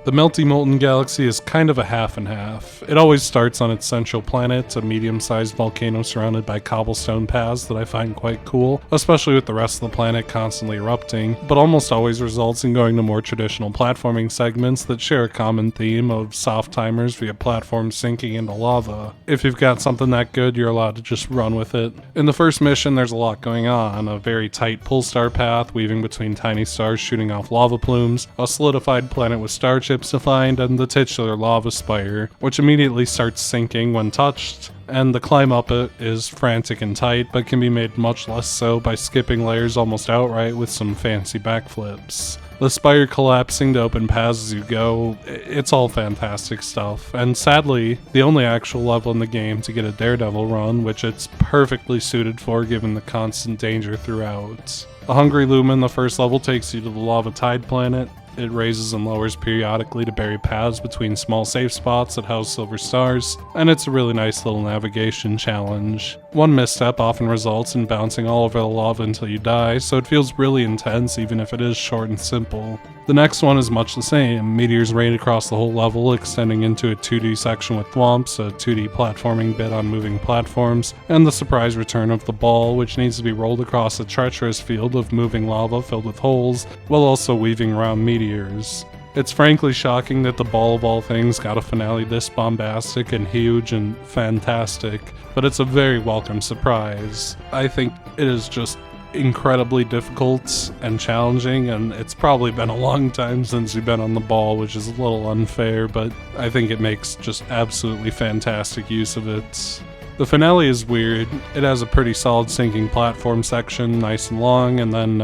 The Melty Molten Galaxy is kind of a half and half. It always starts on its central planet, a medium-sized volcano surrounded by cobblestone paths that I find quite cool, especially with the rest of the planet constantly erupting, but almost always results in going to more traditional platforming segments that share a common theme of soft timers via platforms sinking into lava. If you've got something that good, you're allowed to just run with it. In the first mission, there's a lot going on. A very tight pull star path weaving between tiny stars shooting off lava plumes, a solidified planet with starships to find, and the titular lava spire, which immediately starts sinking when touched, and the climb up it is frantic and tight, but can be made much less so by skipping layers almost outright with some fancy backflips. The spire collapsing to open paths as you go, it's all fantastic stuff, and sadly, the only actual level in the game to get a daredevil run, which it's perfectly suited for given the constant danger throughout. A Hungry Lumen, the first level, takes you to the Lava Tide planet. It raises and lowers periodically to bury paths between small safe spots that house silver stars, and it's a really nice little navigation challenge. One misstep often results in bouncing all over the lava until you die, so it feels really intense even if it is short and simple. The next one is much the same. Meteors rain across the whole level, extending into a 2D section with thwomps, a 2D platforming bit on moving platforms, and the surprise return of the ball, which needs to be rolled across a treacherous field of moving lava filled with holes, while also weaving around meteors. It's frankly shocking that the ball of all things got a finale this bombastic and huge and fantastic, but it's a very welcome surprise. I think it is just incredibly difficult and challenging, and it's probably been a long time since you've been on the ball, which is a little unfair, but I think it makes just absolutely fantastic use of it. The finale is weird. It has a pretty solid sinking platform section, nice and long, and then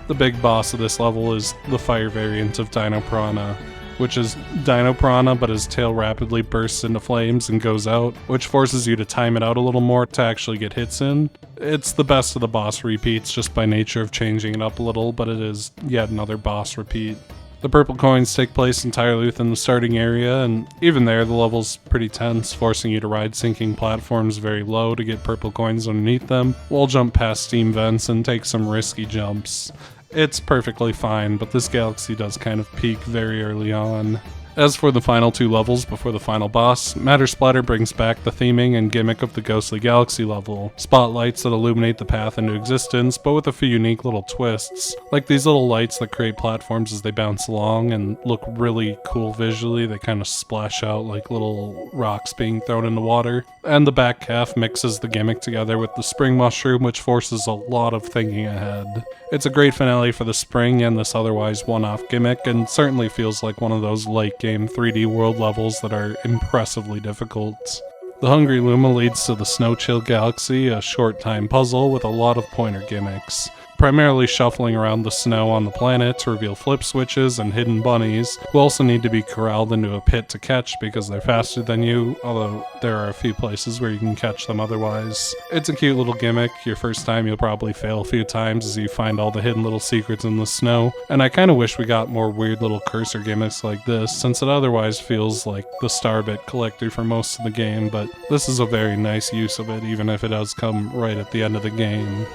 the big boss of this level is the fire variant of Dino Piranha, which is Dino Piranha, but his tail rapidly bursts into flames and goes out, which forces you to time it out a little more to actually get hits in. It's the best of the boss repeats just by nature of changing it up a little, but it is yet another boss repeat. The purple coins take place entirely within the starting area, and even there the level's pretty tense, forcing you to ride sinking platforms very low to get purple coins underneath them, while jump past steam vents and take some risky jumps. It's perfectly fine, but this galaxy does kind of peak very early on. As for the final two levels before the final boss, Matter Splatter brings back the theming and gimmick of the Ghostly Galaxy level. Spotlights that illuminate the path into existence, but with a few unique little twists. Like these little lights that create platforms as they bounce along and look really cool visually. They kind of splash out like little rocks being thrown into water. And the back half mixes the gimmick together with the spring mushroom, which forces a lot of thinking ahead. It's a great finale for the spring and this otherwise one-off gimmick, and certainly feels like one of those late game 3D world levels that are impressively difficult. The Hungry Luma leads to the Snow Chill Galaxy, a short time puzzle with a lot of pointer gimmicks. Primarily shuffling around the snow on the planet to reveal flip switches and hidden bunnies, who also need to be corralled into a pit to catch because they're faster than you, although there are a few places where you can catch them otherwise. It's a cute little gimmick. Your first time you'll probably fail a few times as you find all the hidden little secrets in the snow, and I kinda wish we got more weird little cursor gimmicks like this, since it otherwise feels like the Starbit collector for most of the game, but this is a very nice use of it, even if it does come right at the end of the game.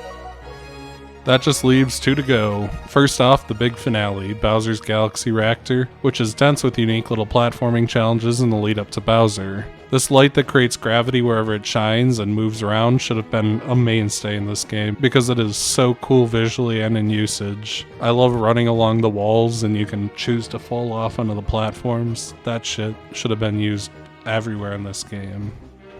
That just leaves two to go. First off, the big finale, Bowser's Galaxy Reactor, which is dense with unique little platforming challenges in the lead up to Bowser. This light that creates gravity wherever it shines and moves around should have been a mainstay in this game, because it is so cool visually and in usage. I love running along the walls and you can choose to fall off onto the platforms. That shit should have been used everywhere in this game.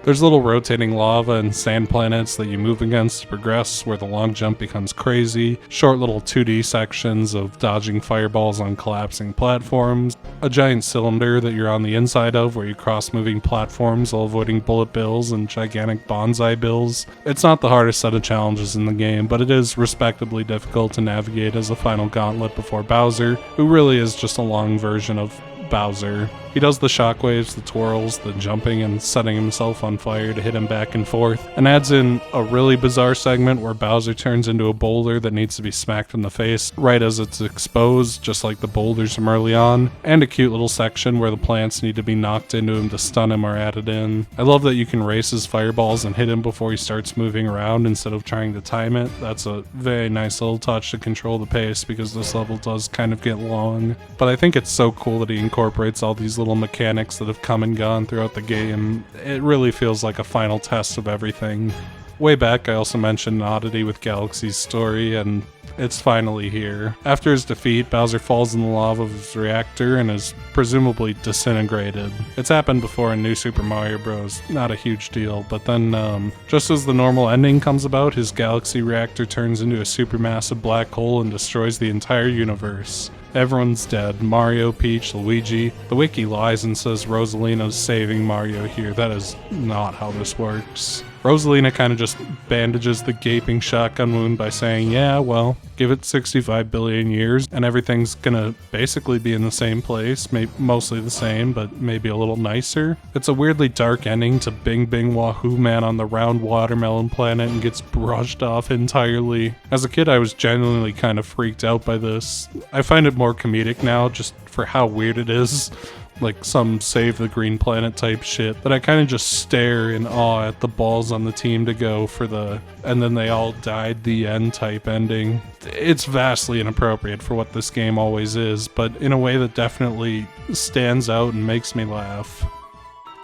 There's little rotating lava and sand planets that you move against to progress, where the long jump becomes crazy, short little 2D sections of dodging fireballs on collapsing platforms, a giant cylinder that you're on the inside of where you cross moving platforms while avoiding bullet bills and gigantic bonsai bills. It's not the hardest set of challenges in the game, but it is respectably difficult to navigate as a final gauntlet before Bowser, who really is just a long version of Bowser. He does the shockwaves, the twirls, the jumping, and setting himself on fire to hit him back and forth, and adds in a really bizarre segment where Bowser turns into a boulder that needs to be smacked in the face right as it's exposed, just like the boulders from early on, and a cute little section where the plants need to be knocked into him to stun him or added in. I love that you can race his fireballs and hit him before he starts moving around instead of trying to time it. That's a very nice little touch to control the pace because this level does kind of get long, but I think it's so cool that he incorporates all these little mechanics that have come and gone throughout the game. It really feels like a final test of everything. Way back, I also mentioned an oddity with Galaxy's story, and it's finally here. After his defeat, Bowser falls in the lava of his reactor and is presumably disintegrated. It's happened before in New Super Mario Bros. Not a huge deal, but then, just as the normal ending comes about, his Galaxy reactor turns into a supermassive black hole and destroys the entire universe. Everyone's dead. Mario, Peach, Luigi. The wiki lies and says Rosalina's saving Mario here. That is not how this works. Rosalina kind of just bandages the gaping shotgun wound by saying, yeah, well, give it 65 billion years and everything's gonna basically be in the same place, mostly the same, but maybe a little nicer. It's a weirdly dark ending to Bing Bing Wahoo Man on the round watermelon planet and gets brushed off entirely. As a kid, I was genuinely kind of freaked out by this. I find it more comedic now just for how weird it is. Like some Save the Green Planet type shit, that I kind of just stare in awe at the balls on the team to go for the and then they all died the end type ending. It's vastly inappropriate for what this game always is, but in a way that definitely stands out and makes me laugh.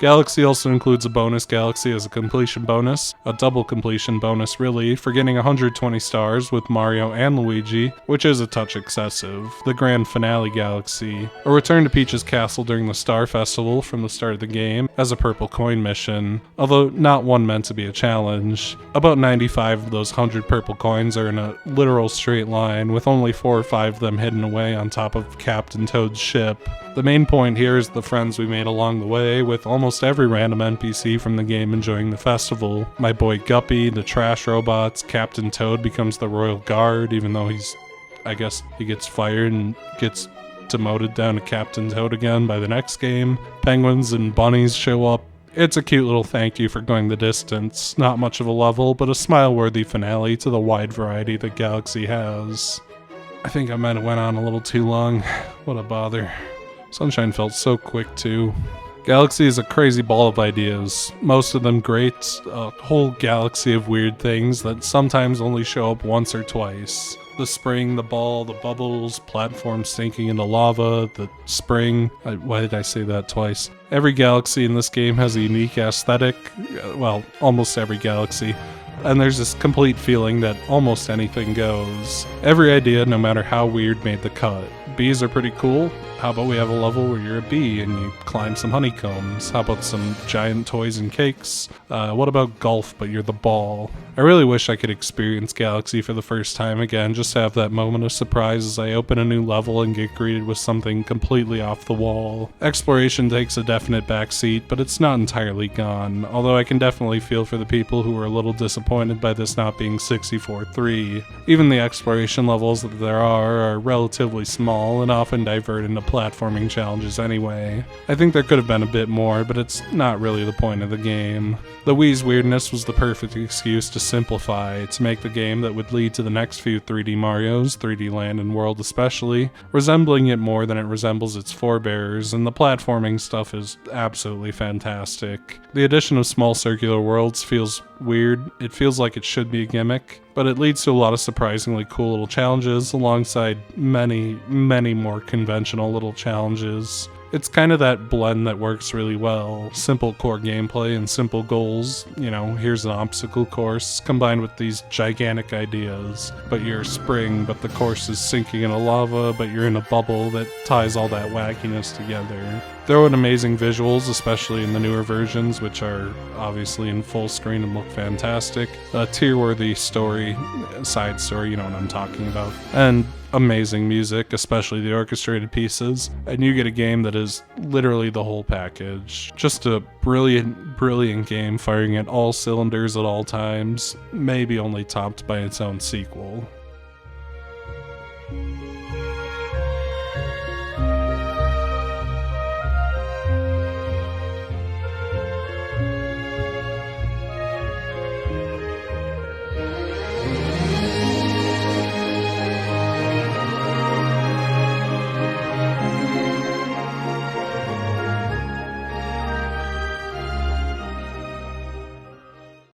Galaxy also includes a bonus galaxy as a completion bonus, a double completion bonus really, for getting 120 stars with Mario and Luigi, which is a touch excessive, the grand finale galaxy, a return to Peach's castle during the Star Festival from the start of the game as a purple coin mission, although not one meant to be a challenge. About 95 of those 100 purple coins are in a literal straight line, with only 4 or 5 of them hidden away on top of Captain Toad's ship. The main point here is the friends we made along the way, with almost every random NPC from the game enjoying the festival. My boy Guppy, the trash robots, Captain Toad becomes the Royal Guard, even though I guess he gets fired and gets demoted down to Captain Toad again by the next game. Penguins and bunnies show up. It's a cute little thank you for going the distance. Not much of a level, but a smile-worthy finale to the wide variety that Galaxy has. I think I might have went on a little too long. What a bother. Sunshine felt so quick too. Galaxy is a crazy ball of ideas, most of them great, a whole galaxy of weird things that sometimes only show up once or twice. The spring, the ball, the bubbles, platforms sinking into lava, the spring. Why did I say that twice? Every galaxy in this game has a unique aesthetic, well, almost every galaxy. And there's this complete feeling that almost anything goes. Every idea, no matter how weird, made the cut. Bees are pretty cool. How about we have a level where you're a bee and you climb some honeycombs? How about some giant toys and cakes? What about golf, but you're the ball? I really wish I could experience Galaxy for the first time again, just to have that moment of surprise as I open a new level and get greeted with something completely off the wall. Exploration takes a definite backseat, but it's not entirely gone, although I can definitely feel for the people who were a little disappointed by this not being 64-3. Even the exploration levels that there are relatively small and often divert into platforming challenges anyway. I think there could have been a bit more, but it's not really the point of the game. The Wii's weirdness was the perfect excuse to simplify, to make the game that would lead to the next few 3D Marios, 3D Land and World especially, resembling it more than it resembles its forebears, and the platforming stuff is absolutely fantastic. The addition of small circular worlds feels weird. It feels like it should be a gimmick, but it leads to a lot of surprisingly cool little challenges alongside many, many more conventional little challenges. It's kind of that blend that works really well. Simple core gameplay and simple goals. You know, here's an obstacle course combined with these gigantic ideas. But you're spring, but the course is sinking in a lava, but you're in a bubble that ties all that wackiness together. Throw in amazing visuals, especially in the newer versions, which are obviously in full screen and look fantastic. A tier-worthy story, side story, you know what I'm talking about. And amazing music, especially the orchestrated pieces. And you get a game that is literally the whole package. Just a brilliant, brilliant game firing at all cylinders at all times, maybe only topped by its own sequel.